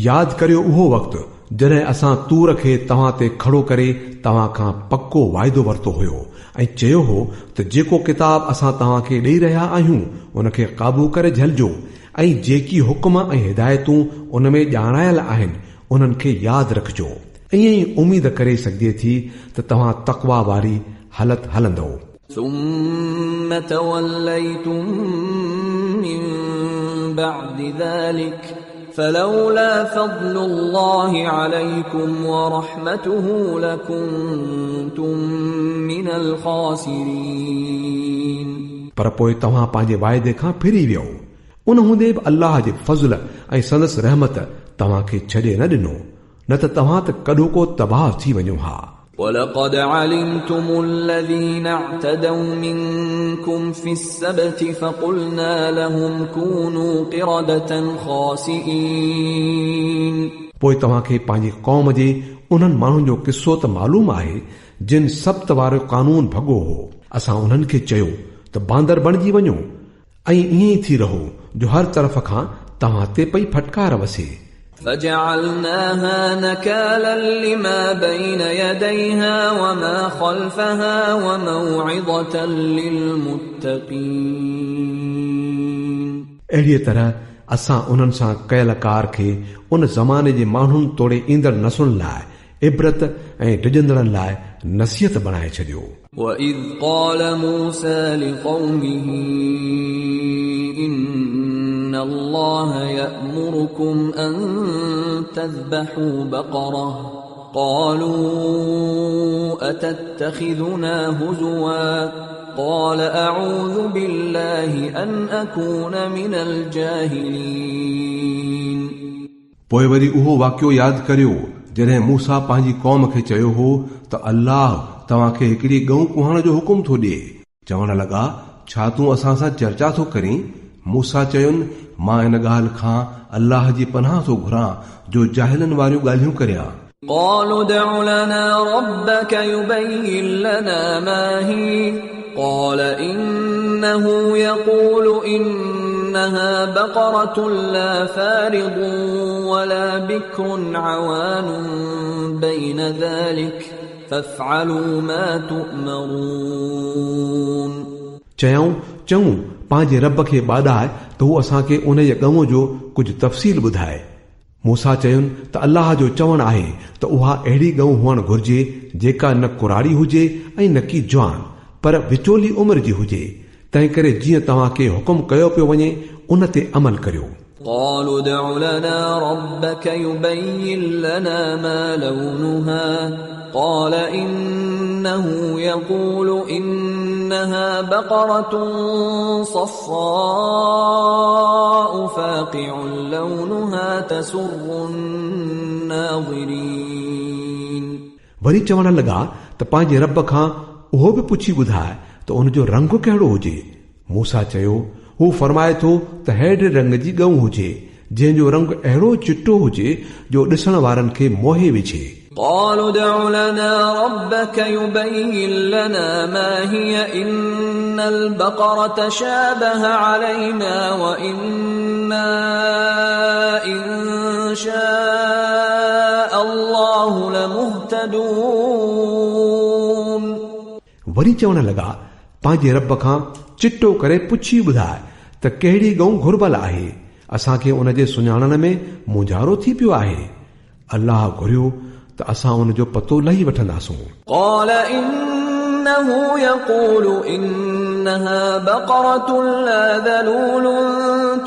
यादि करियो उहो वक़्तु जॾहिं असां तूर खे तव्हां ते खड़ो करे तव्हां खां पक्को वाइदो वरितो हुयो ऐं चयो हो त जेको किताब असां तव्हां खे ॾेई रहिया आहियूं उन खे क़ाबू करे झलिजो ऐं जेकी हुकुम ऐं हिदायतूं उन में ॼाणायल आहिनि उन्हनि खे यादि रखिजो ईअं ई उमीद करे सघिजे थी त तव्हां तक़वा वारी हालत हलंदो ثم توليتم من بعد ذلك فلولا فضل الله عليكم ورحمته لكنتم من الخاسرين पर पोइ तव्हां पंहिंजे वाइदे खां फिरी वियो उन हूंदे बि अल्लाह जे फज़ल ऐं संदसि रहमत तव्हां खे छॾे न ॾिनो न त तव्हां त कॾो को तबाह थी वञो हा ولقد علمتم الذين اعتدوا منكم في السبت فقلنا لهم كونوا قردة خاسئين पोइ तव्हां खे पंहिंजी क़ौम जे उन्हनि माण्हुनि जो किस्सो त मालूम आहे जिन सब्त वारो कानून भॻो हो असां उन्हनि खे चयो त बांदर बणिजी वञो ऐं ईअं ई थी रहो जो हर तरफ़ खां तव्हां ते पई फटकार वसे فجعلناها نكالا لما بين يديها وما خلفها وموعظة للمتقين अहिड़ीअ तरह असां उन्हनि सां कयल कार खे उन ज़माने जे माण्हुनि तोड़े ईंदड़ नसुलनि लाइ इबरत ऐं डिॼंदड़नि लाइ नसीहत बणाए छॾियो وَإِذْ قَالَ مُوسَى لِقَوْمِهِ إِنَّ اللَّهَ يَأْمُرُكُمْ أَن تَذْبَحُوا بَقَرَةً قَالُوا أَتَتَّخِذُنَا هُزُوًا قَالَ أَعُوذُ بِاللَّهِ أَنْ أَكُونَ مِنَ الْجَاهِلِينَ पोइ वरी उहो वाक़ियो यादि करियो जॾहिं मूसा पंहिंजी क़ौम खे चयो हो त अल्लाह तव्हां खे हिकिड़ी गऊं कुहाण जो हुकुम थो ॾिए चवण लॻा छा तूं असां सां चर्चा थो करीं मूसा चयुनि मां इन ॻाल्हि खां अल्लाह जी पनाह थो घुरां जो जाहिलनि वारियूं ॻाल्हियूं करियां قالوا ادع لنا ربك يبين لنا ما هي قال إنه يقول إن إنها بقرة لا فارض ولا بكر عوان بين ذلك فافعلوا ما تؤمرون. चयूं पंहिंजे रब खे ॿाॾाए त हू असांखे उन जे ॻऊं जो कुझु तफ़सील ॿुधाए. मूसा चयुनि त अल्लाह जो चवणु आहे त उहा अहिड़ी ॻऊं हुअणु घुर्जे जेका न कुराड़ी हुजे ऐं न की जवान पर विचोली उमिरि जी हुजे. तंहिं करे जीअं तव्हांखे हुकुम कयो पियो वञे उन ते अमल करियो. قالوا ادع لنا ربك يبين لنا ما لونها قال إنه يقول إنها بقرة صفراء فاقع لونها تسر الناظرين. वरी चवण लॻा त पंहिंजे रब खां उहो बि पुछी ॿुधाए त उन जो रंग कहिड़ो हुजे. मूसा चयो हू फरमाए थो त हेॾे रंग जी ॻऊं हुजे जंहिंजो रंग अहिड़ो चिटो हुजे जो ॾिसण वारनि खे मोहे विझे. قالوا ادع لنا ربك يبين لنا ما هي إن البقرة شابه علينا وإنا إن شاء الله لمهتدون. वरी चवण लॻा पंहिंजे रब खां चिटो करे पुछी ॿुधाए त कहिड़ी ॻऊं घुर्बल आहे. असांखे उन जे सुञाणण में मुंझारो थी पियो आहे. अल्लाह घुरियो त असां उन जो पतो लही वठंदासूं. قال إنه يقول إنها بقرة لا ذلول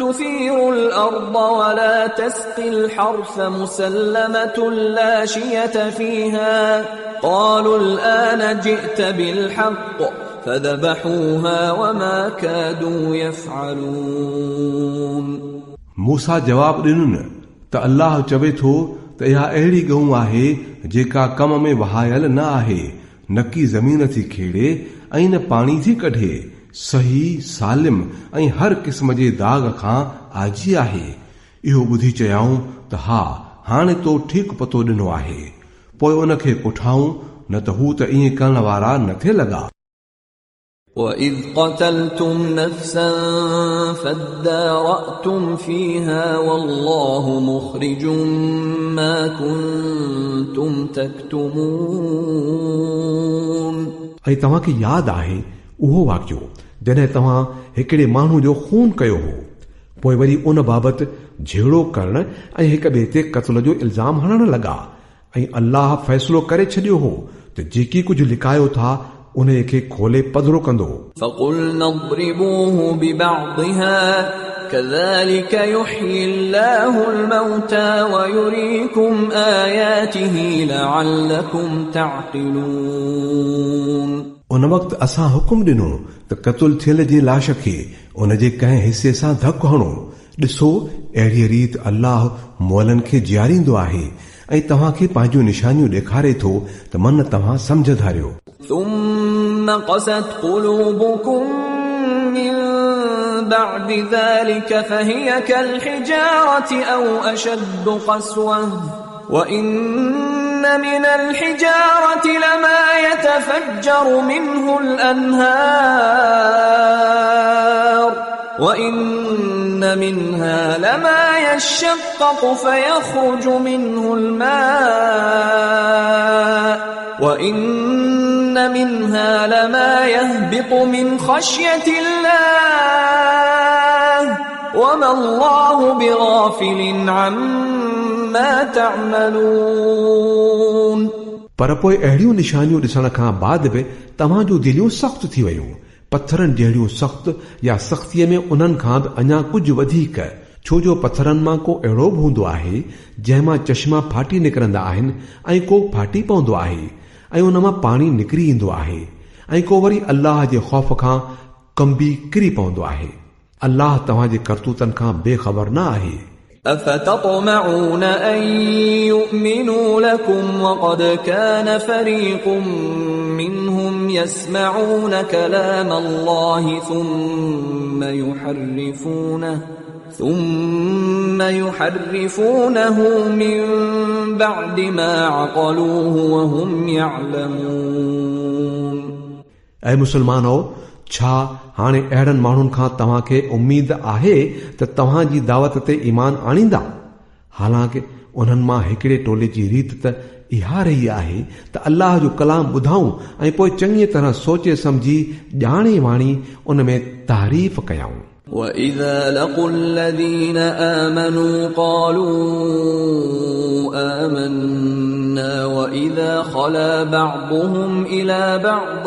تثير الأرض ولا تسقي الحرث مسلمة لا شية فيها قالوا الآن جئت بالحق فذبحوها وما كادوا يفعلون. मूसा जवाब ॾिनुनि त अल्लाह चवे थो त इहा अहिड़ी ॻऊं आहे जेका कम में वहायल न आहे, न की ज़मीन थी खेड़े ऐं न पाणी थी कढे, सही सालिम ऐं हर क़िस्म जे दाग खां आजी आहे. इहो ॿुधी चयाऊं त हा हाणे तो ठीकु पतो ॾिनो आहे. पोइ उन खे पुठाऊं न त हू त ईअं करण वारा न थे लॻा. وَإِذْ قَتَلْتُمْ نَفْسًا فَادَّارَأْتُمْ فِيهَا وَاللَّهُ مُخْرِجٌ مَا كُنْتُمْ تَكْتُمُونَ. ऐं तव्हांखे यादि आहे उहो वाक़ियो जॾहिं तव्हां हिकिड़े माण्हू जो खून कयो हो, पोइ वरी उन बाबति झेड़ो करण ऐं हिक ॿिए ते क़त्ल जो इल्ज़ाम हणण लॻा ऐं अल्लाह फ़ैसिलो करे छॾियो हो त जेकी कुझु लिकायो था उन खे खोले पधरो कंदो. فَقُلْنَا اضْرِبُوهُ بِبَعْضِهَا كَذَلِكَ يُحْيِي اللَّهُ الْمَوْتَى وَيُرِيكُمْ آيَاتِهِ لَعَلَّكُمْ تَعْقِلُونَ. उन वक़्तु असां हुकुम ॾिनो त क़त्ल थियल जे लाश खे उन जे कंहिं हिसे सां धकु हणो. ॾिसो अहिड़ी रीति अल्लाह मोलनि खे जियारींदो आहे ऐं तव्हांखे पंहिंजूं निशानियूं ॾेखारे थो त मन तव्हां सम्झ धारियो. ثُمَّ قَسَتْ قُلُوبُكُمْ مِنْ بَعْدِ ذَلِكَ فَهِيَ كَالْحِجَارَةِ أَوْ أَشَدُّ قَسْوَةً وَإِنَّ مِنَ الْحِجَارَةِ لَمَا يَتَفَجَّرُ مِنْهُ الْأَنْهَارُ وَإِنَّ مِنْهَا لَمَا يَشَّقَّقُ فَيَخْرُجُ مِنْهُ الْمَاءُ وَإِنَّ مِنْهَا لَمَا يَهْبِطُ مِنْ خَشْيَةِ اللَّهِ وَمَا اللَّهُ بِغَافِلٍ عَمَّا تَعْمَلُونَ. पर पोइ अहिड़ियूं निशानियूं ॾिसण खां बाद बि तव्हां जूं दिलियूं सख़्त थी वयूं, पत्थरनि जहिड़ियूं सख़्त या सख़्तीअ में उन्हनि खां बि अञा कुझु वधीक, छो जो पत्थरनि मां को अहिड़ो बि हूंदो आहे जंहिंमां चश्मा फाटी निकिरंदा आहिनि ऐं को फाटी पवंदो आहे ऐं उन मां पाणी निकिरी ईंदो आहे ऐं को वरी अल्लाह जे ख़ौफ़ खां कंबी किरी पवंदो आहे. अल्लाह तव्हांजे करतूतनि खां बेख़बर न आहे. أفتطمعون أن يؤمنوا لكم وقد كان فريق منهم يسمعون كلام الله ثم يحرفونه من بعد ما عقلوه وهم يعلمون. ऐं मुसलमानो छा हाणे अहिड़नि माण्हुनि खां तव्हांखे उम्मीद आहे त तव्हां जी दावत ते ईमान आणींदा? हालांकि उन्हनि मां हिकिड़े टोले जी रीत त इहा रही आहे त अल्लाह जो कलाम ॿुधाऊं ऐं पोइ चङी तरह सोचे सम्झी ॼाणे वाणी उन में तारीफ़ कयूं. وَإِذَا لَقُوا الَّذِينَ آمَنُوا قَالُوا آمَنَّا وَإِذَا خَلَا بَعْضُهُمْ إِلَى بَعْضٍ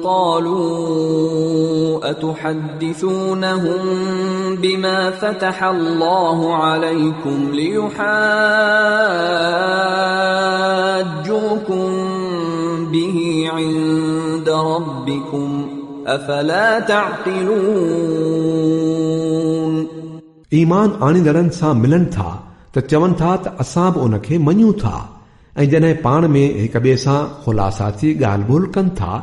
قَالُوا أَتُحَدِّثُونَهُم بِمَا فَتَحَ اللَّهُ عَلَيْكُمْ لِيُحَاجُّوكُم بِهِ عِندَ رَبِّكُمْ أَفَلَا تَعْقِلُونَ. ईमान आणींदड़नि सां मिलनि था त चवनि था त असां बि उनखे मञूं था, ऐं जॾहिं पाण में हिक ॿिए सां ख़ुलासाती ॻाल्हि ॿोल कनि था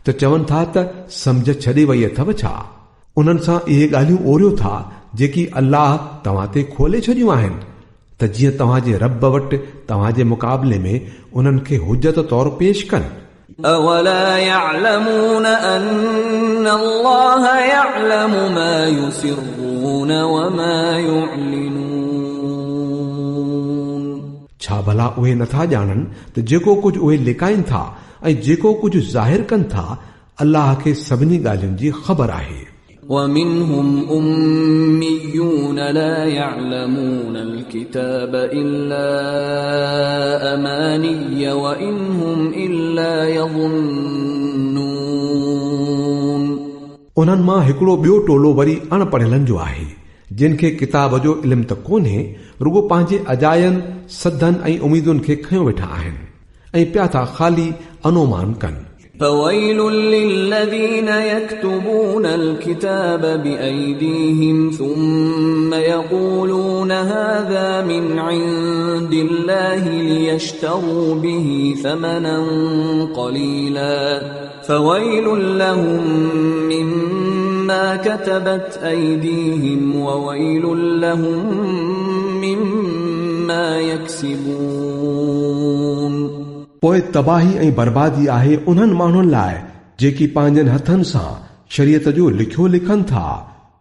त चवनि था त सम्झ छॾे वई अथव छा? उन्हनि सां इहे ॻाल्हियूं ओरियो था जेकी अल्लाह तव्हां ते खोले छॾियूं आहिनि त जीअं तव्हांजे रब वटि तव्हांजे मुक़ाबले में उन्हनि खे हुजत तौरु पेश कनि. أَوَلَا يَعْلَمُونَ أَنَّ اللَّهَ يَعْلَمُ مَا يُسِرُّونَ وَمَا يُعْلِنُونَ. छा भला उहे नथा ॼाणनि त जेको कुझु उहे लिकाइनि था ऐं जेको कुझु ज़ाहिर कनि था अल्लाह खे सभिनी ॻाल्हियुनि जी ख़बर आहे. وَمِنْهُمْ أُمِّيُّونَ لَا يَعْلَمُونَ الْكِتَابَ إِلَّا أَمَانِيَّ وَإِنْ هُمْ إِلَّا يَظُنُّونَ. उन्हनि मां हिकिड़ो ॿियो टोलो वरी अणपढ़ियलनि जो आहे जिन खे किताब जो इल्मु त कोन्हे, रुगो पंहिंजे अजायनि सदनि ऐं उमीदुनि खे खयो वेठा आहिनि ऐं पिया था ख़ाली अनुमान कनि. فَوَيْلٌ لِّلَّذِينَ يَكْتُبُونَ الْكِتَابَ بِأَيْدِيهِمْ ثُمَّ يَقُولُونَ هَٰذَا مِنْ عِندِ اللَّهِ لِيَشْتَرُوا بِهِ ثَمَنًا قَلِيلًا فَوَيْلٌ لَّهُم مِّمَّا كَتَبَتْ أَيْدِيهِمْ وَوَيْلٌ لَّهُم مِّمَّا يَكْسِبُونَ. पोइ तबाही ऐं बर्बादी आहे उन्हनि माण्हुनि लाइ जेकी पंहिंजनि हथनि सां शरीयत जो लिखियो लिखनि था,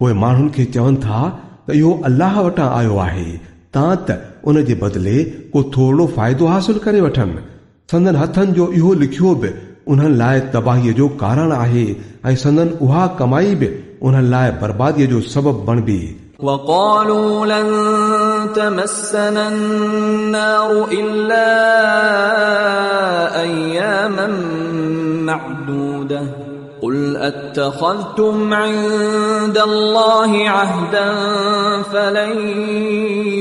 पोइ माण्हुनि खे चवनि था त इहो अल्लाह वटां आयो आहे तां त उन जे बदिले को थोरो फ़ाइदो हासिल करे वठनि. संदन हथनि जो इहो लिखियो बि उन्हनि लाइ तबाहीअ जो कारण आहे ऐं संदन उहा कमाई बि उन्हनि लाइ बर्बादीअ जो सबबु बणिबी. وَقَالُوا لَن تَمَسَّنَا النَّارُ إِلَّا أَيَّامًا مَّعْدُودَةً قُلْ أَتَّخَذْتُمْ عِندَ اللَّهِ عَهْدًا فَلَن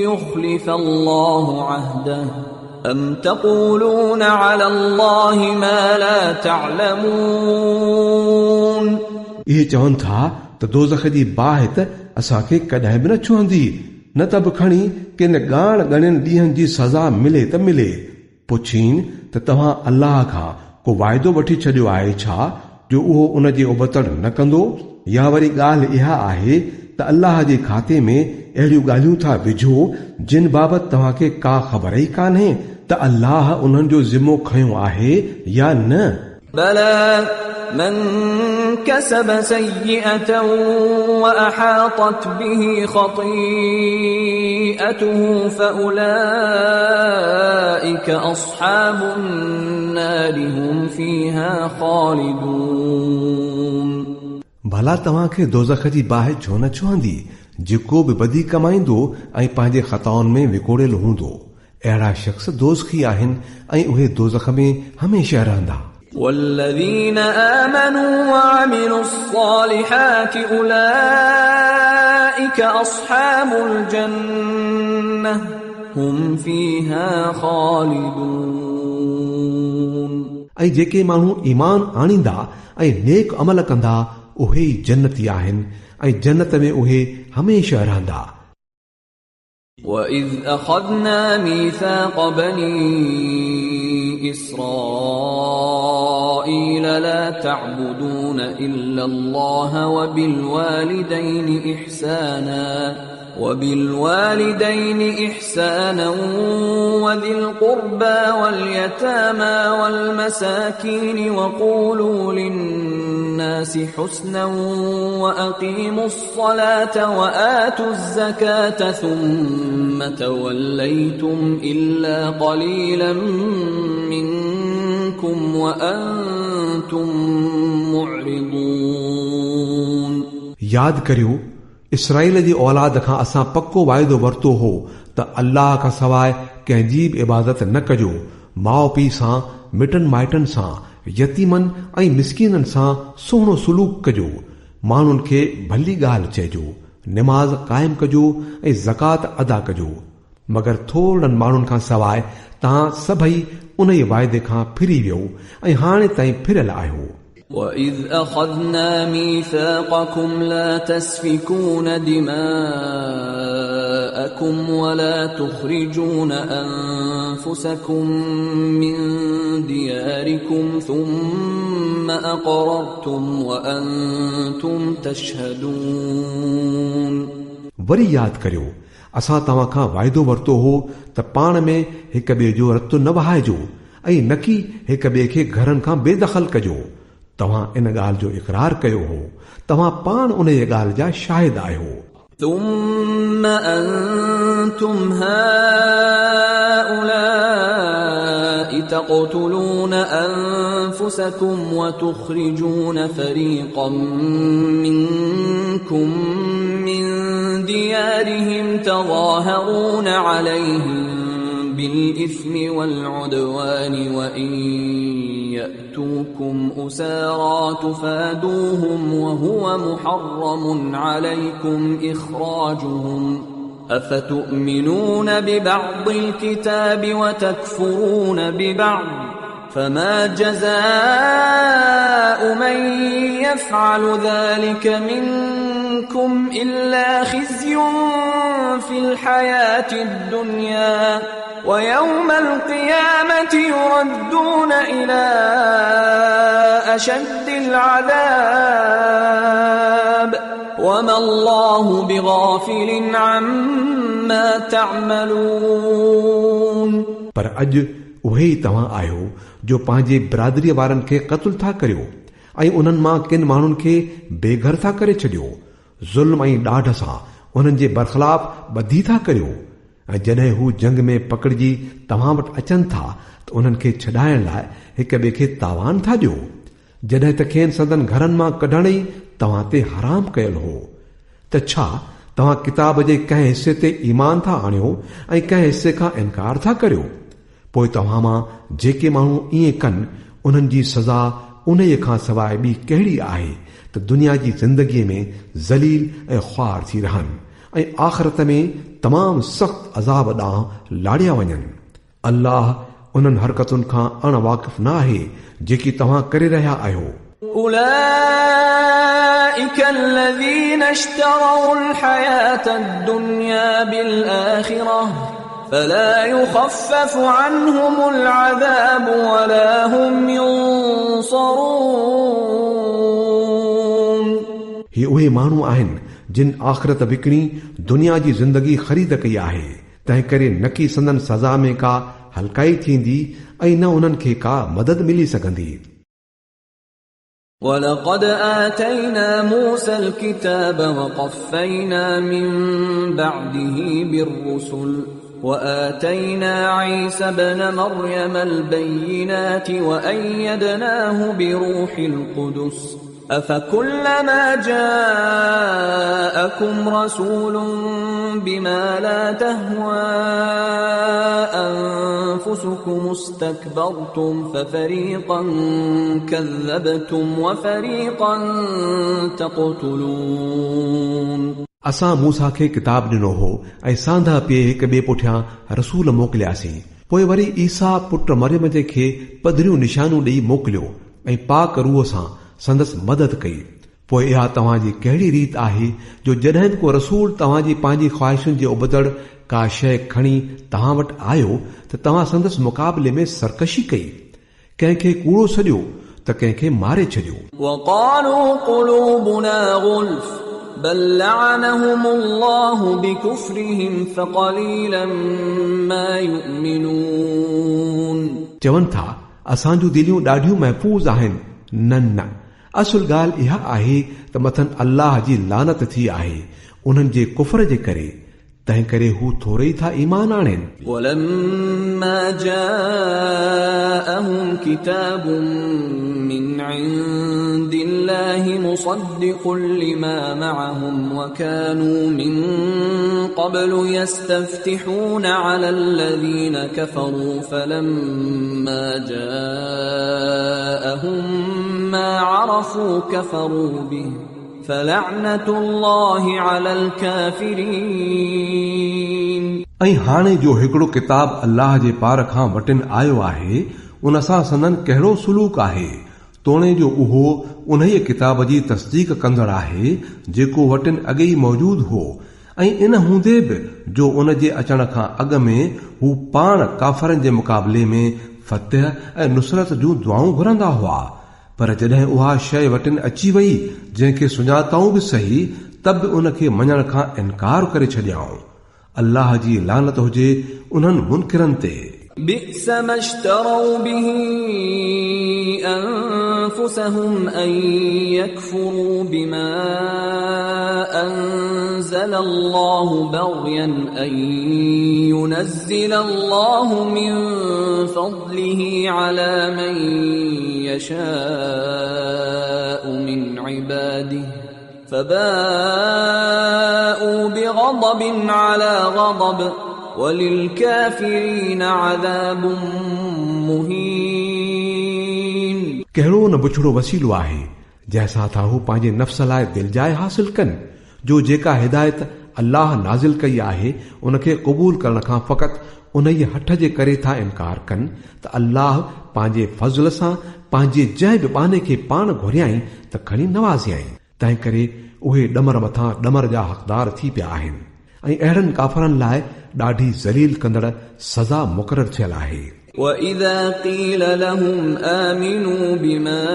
يُخْلِفَ اللَّهُ عَهْدَهُ أَمْ تَقُولُونَ عَلَى اللَّهِ مَا لَا تَعْلَمُونَ. इहे चवनि था त दोज़ख जी बाहि त असांखे कॾहिं बि न छुहंदी, न त बि खणी किन ॻाण ॻणियनि ॾींहंनि जी सज़ा मिले त मिले. पुछीन त तव्हां अल्लाह खां को वाइदो वठी छॾियो आहे छा जो उहो उन जे उबतड़ न कंदो? या वरी ॻाल्हि इहा आहे त अल्लाह जे खाते में अहिड़ियूं ॻाल्हियूं था विझो जिन बाबति तव्हांखे का ख़बर ई कान्हे त अल्लाह उन्हनि जो ज़िम्मो खंयो आहे या न. بَلَى مَنْ كَسَبَ سَيِّئَةً وَأَحَاطَتْ بِهِ خَطِيئَتُهُ فَأُولَئِكَ أَصْحَابُ النَّارِ هُمْ فِيهَا خَالِدُونَ. भला तव्हांखे दोज़ख जी बाहि छो न छुहंदी? जेको बि बदी कमाईंदो ऐं पंहिंजे ख़ताउनि में विकोड़ियल हूंदो, अहिड़ा शख़्स दोज़खी आहिनि ऐं उहे दोज़ख में हमेशह रहंदा. وَالَّذِينَ آمَنُوا وَعَمِلُوا الصَّالِحَاتِ أُولَئِكَ أَصْحَابُ الْجَنَّةِ هُمْ فِيهَا خَالِدُونَ. ऐं जेके माण्हू ईमान आणींदा ऐं नेक अमल कंदा उहे ई जन्नती आहिनि ऐं जन्नत में उहे हमेशह रहंदा. وَإِذْ أَخَذْنَا مِيثَاقَ بَنِي إِسْرَائِيلَ لَا تَعْبُدُونَ إِلَّا اللَّهَ وَبِالْوَالِدَيْنِ إِحْسَانًا وبالوالدين إحسانا وذي القربى واليتامى والمساكين وقولوا للناس حسنا وأقيموا الصلاة وآتوا الزكاة ثم توليتم إلا قليلا منكم وأنتم معرضون. याद करियो इसराइल जी औलाद खां असां पक्को वाइदो वरितो हो त अल्लाह खां सवाइ कंहिंजी बि इबादत न कजो, माउ पीउ सां, मिटनि माइटनि सां, यतीमनि ऐं मिसकीननि सां सुहिणो सुलूक कजो, माण्हुनि खे भली ॻाल्हि चइजो, निमाज़ क़ाइमु कजो ऐं ज़कात अदा कजो, मगर थोरनि माण्हुनि खां सवाइ तव्हां सभई उन ई वाइदे खां फिरी वियो ऐं हाणे ताईं फिरियल आहियो. وَإِذْ أَخَذْنَا مِيثَاقَكُمْ لَا تَسْفِكُونَ دِمَاءَكُمْ وَلَا تُخْرِجُونَ أَنفُسَكُمْ مِنْ دِيَارِكُمْ ثُمَّ أَقْرَرْتُمْ وَأَنْتُمْ تَشْهَدُونَ. वरी यादि करियो असां तव्हां खां वाइदो वरितो हो त पाण में हिक ॿिए जो रतो न वहाइजो ऐं न की हिक ॿिए खे घरनि खां बेदख़ल कजो. तव्हां इन ॻाल्हि जो इक़रार कयो हो, तव्हां पाण उन जी ॻाल्हि जा शाहिद आहियो. ثم أنتم هؤلاء تقتلون أنفسكم وتخرجون فريقا منكم من ديارهم تظاهرون عليهم بالإثم والعدوان وإن يأتوكم أسارى تفادوهم وهو محرم عليكم إخراجهم أفتؤمنون ببعض الكتاب وتكفرون ببعض فما جزاء من يفعل ذلك منكم إلا خزي في الحياة الدنيا ويوم القيامة يردون إلى أشد العذاب وما الله بغافل عما تعملون. पर अॼु उहे ई तव्हां आहियो जो पंहिंजे बिरादरीअ वारनि खे क़त्ल था करियो ऐं उन्हनि मां किन माण्हुनि खे बेघर था करे छॾियो, ज़ुल्म ऐं ॾाढ सां उन्हनि जे बरख़िलाफ़ ॿधी था करियो. ऐं जॾहिं हू जंग में पकड़जी तव्हां वटि अचनि था त उन्हनि खे छॾाइण लाइ हिक ॿिए खे तावान था ॾियो, जॾहिं त खेनि संदन घरनि मां कढण ई तव्हां ते हराम कयल हो. त छा तव्हां किताब जे कंहिं हिसे ते ईमान था आणियो ऐं कंहिं हिसे खां इनकार था करियो? पोइ तव्हां मां जेके माण्हू ईअं कनि उन्हनि जी सज़ा उन खां सवाइ ॿी कहिड़ी आहे त दुनिया जी ज़िंदगीअ में ज़लील ऐं ख़्वार थी रहनि ऐं आख़िरत में तमामु सख़्त अज़ाब ॾांहुं लाड़िया वञनि. अल्लाह उन्हनि हरकतुनि खां अण वाक़िफ़ न आहे जेकी तव्हां करे रहिया आहियो. أولئك الذين اشتروا الحياة الدنيا بالآخرة فلا يخفف عنهم العذاب ولا هم ينصرون. ही उहे माण्हू आहिनि जिन आख़िरत विकिणी दुनिया जी ज़िंदगी ख़रीद कई आहे, तंहिं करे न की संदन सज़ा में का हल्काई थींदी ऐं न उन्हनि खे का मदद मिली सघंदी. ولقد آتينا موسى الكتاب وقفينا من بعده بالرسل وآتينا عيسى ابن مريم البينات وأيدناه بروح القدس أفكلما جاءكم رسول بما لا تهوى أنفسكم استكبرتم ففريقا كذبتم وفريقا تقتلون. असां मूसा खे किताब ॾिनो हो ऐं सांधा पीए हिक ॿिए पुठियां रसूल मोकिलियासीं. पोइ वरी ईसा पुट मरियम जे खे पधरियूं निशानूं ॾेई मोकिलियो ऐं पाक रूह सां संदसि मदद कई. पोइ इहा तव्हांजी कहिड़ी रीत आहे जो जॾहिं को रसूल तव्हांजी पंहिंजी ख्वाहिशुनि जे उबतड़ का शइ खणी तव्हां वटि आयो त तव्हां संदसि मुक़ाबले में सरकशी कई, कंहिंखे कूड़ो सॼो त कंहिंखे मारे छॾियो. وقالوا قلوبنا غلف بل لعنهم الله بكفرهم فقليلا ما يؤمنون. चवनि था असां जूं दिलियूं ॾाढियूं महफ़ूज़ आहिनि. न असुल ॻाल्हि इहा आहे त मथनि अल्लाह जी लानत थी आहे उन्हनि जे कुफर जे करे, तंहिं करे हू थोरे ई था ईमान आणनि. ولما جاءهم كتاب من عند الله مصدق لما معهم وكانوا من قبل يستفتحون على الذين كفروا فلما جاءهم ما عرفوا كفروا به فلعنة الله على الكافرين. ऐं हाणे जो हिकिड़ो किताब अल्लाह जे पार खां वटिन आयो आहे, उन सां संदन कहिड़ो सुलूक आहे, तोणे जो उहो उन किताब जी तस्दीक कंदड़ आहे जेको वटिन अॻे ई मौजूद हो. ऐं इन हूंदे बि जो उन जे अचण खां अॻ में हू पाण काफ़रनि जे मुक़ाबले में फतह ऐं नुसरत जूं दुआऊं घुरंदा हुआ. पर जॾहिं उहा शइ वटिन अची वई जंहिंखे सुञाताऊं बि सही, तब बि उन खे मञण खां इनकार करे छॾियाऊं. अल्लाह जी लानत हुजे उन्हनि मुनकिरनि ते. بئس ما اشتروا به أنفسهم أن يكفروا بما أنزل الله بغيا أن ينزل الله من فضله على من يشاء من عباده فباءوا بغضب على غضب وَلِلْكَافِرِينَ عَذَابٌ مُهِينٌ. कहिड़ो न बुछड़ो वसीलो आहे जंहिंसां था हू पंहिंजे नफ़्स लाइ दिलजाए हासिल कनि, जो जेका हिदायत अल्लाह नाज़िल कई आहे उनखे क़बूल करण खां फ़क़ति उन ई हठ जे करे था इनकार कनि त अल्लाह पंहिंजे फज़ल सां पंहिंजे जंहिं बि बाने खे पाण घुरियाई त खणी नवाज़ियाई. तंहिं करे उहे ॾमर मथां ॾमर जा हक़दार थी पिया आहिनि ऐं अहिड़नि काफ़रनि लाइ ॾाढी ज़लील कंदड़ सज़ा मुक़रर थियल आहे. وَإِذَا قِيلَ لَهُمْ آمِنُوا بِمَا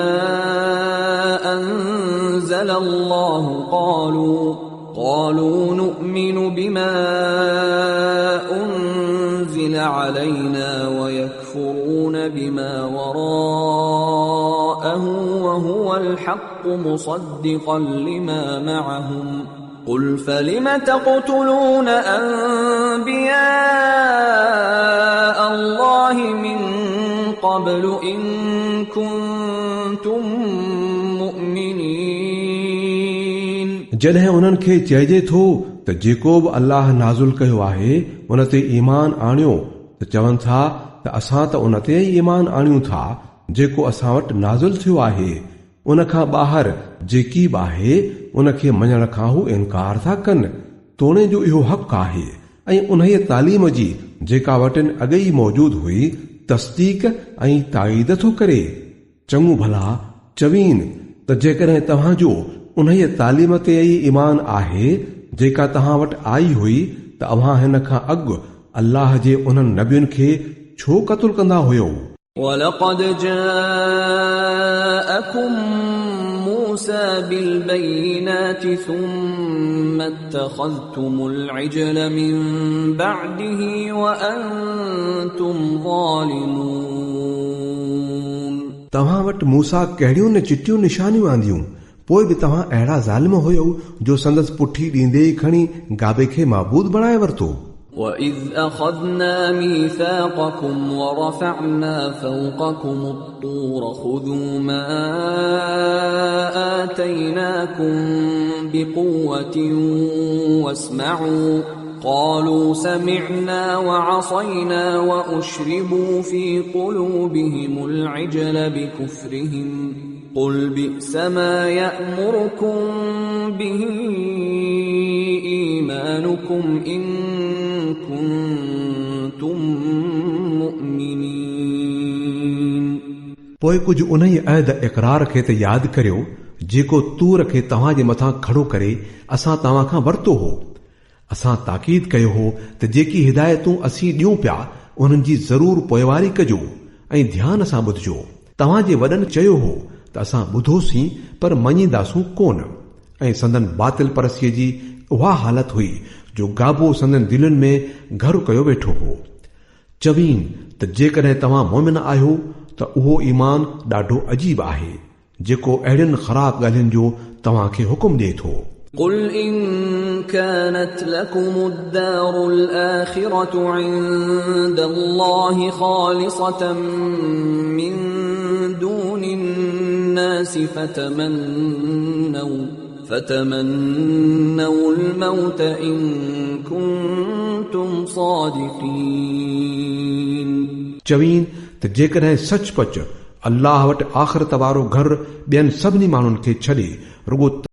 أَنزَلَ اللَّهُ قَالُوا نُؤْمِنُ بِمَا أُنزِلَ عَلَيْنَا وَيَكْفُرُونَ بِمَا وَرَاءَهُ وَهُوَ الْحَقُّ مُصَدِّقًا لِمَا مَعَهُمْ قُلْ فَلِمَ تَقْتُلُونَ أَنْبِيَاءَ اللَّهِ مِنْ قَبْلُ إِنْ كُنْتُمْ مُؤْمِنِينَ. जॾहिं उन्हनि खे चइजे थो त जेको बि अल्लाह नाज़िल कयो आहे उन ते ईमान आणियो त चवनि था त असां त उन ते ईमान आणियूं था जेको असां वटि नाज़िल थियो आहे. उन खां ॿाहिरि जेकी बि आहे उन खे मञण खां हू इनकार था कनि. तोणे जो इहो हक़ आहे ऐं उन तालीम जी जेका वटिन अॻे ई मौजूद हुई तस्दीक ऐं ताईद थो करे. चङो भला चवीन त जेकॾहिं तव्हांजो उन तालीम ते ई ईमान आहे जेका तव्हां वटि आई हुई त अव्हां हिन खां अॻु अल्लाह जे उन्हनि नबियुनि खे छो क़त्ल कंदा हुयो. وَلَقَدْ جَاءَكُمْ مُوسَى بِالْبَيِّنَاتِ ثُمَّ اتَّخَذْتُمُ الْعِجْلَ مِنْ بَعْدِهِ وَأَنْتُمْ ظَالِمُونَ. तव्हां वटि मूसा कहिड़ियूं न चिटियूं निशानियूं आंदियूं, पोइ बि तव्हां अहिड़ा ज़ालिम हुयो जो संदसि पुठी ॾींदे ई खणी गाबे खे माबूद बणाए वरितो. وَإِذْ أَخَذْنَا مِيثَاقَكُمْ وَرَفَعْنَا فَوْقَكُمُ الطُّورَ خُذُوا مَا آتَيْنَاكُمْ بِقُوَّةٍ وَاسْمَعُوا قَالُوا سَمِعْنَا وَعَصَيْنَا وَأُشْرِبُوا فِي قُلُوبِهِمُ الْعِجْلَ بِكُفْرِهِمْ قُلْ بِئْسَ مَا يَأْمُرُكُمْ بِهِ إِيمَانُكُمْ إِن كُنتُم مُؤْمِنِينَ. पोइ कुझु उन ई अहद इक़रार खे त यादि करियो जेको तूर खे तव्हां जे मथां खड़ो करे असां तव्हां खां वरितो हो. असां ताकीद कयो हो त जेकी हिदायतूं असीं ॾियूं पिया उन्हनि जी ज़रूर पोइवारी कजो ऐं ध्यान सां ॿुधजो. तव्हां जे वॾनि चयो हो त असां ॿुधोसीं पर मञीदासूं कोन. ऐं संदन बातिल परसीअ जी उहा हालत हुई जो गाबो संदन दिलनि में घर कयो वेठो हो। चवीन त जेकॾहिं तव्हां मोमिन आहियो त उहो ईमान ॾाढो अजीब आहे जेको अहिड़ियुनि ख़राब ॻाल्हियुनि जो तव्हांखे हुकुम ॾिए थो। قل إن كانت لكم الدار الآخرة عند الله خالصة من دون الناس فتمنوا الموت إن كنتم صادقين। चवीन त जेकॾहिं सचपच अल्लाह वटि आख़िरत वारो घर ॿियनि सभिनी माण्हुनि खे छॾे रुगो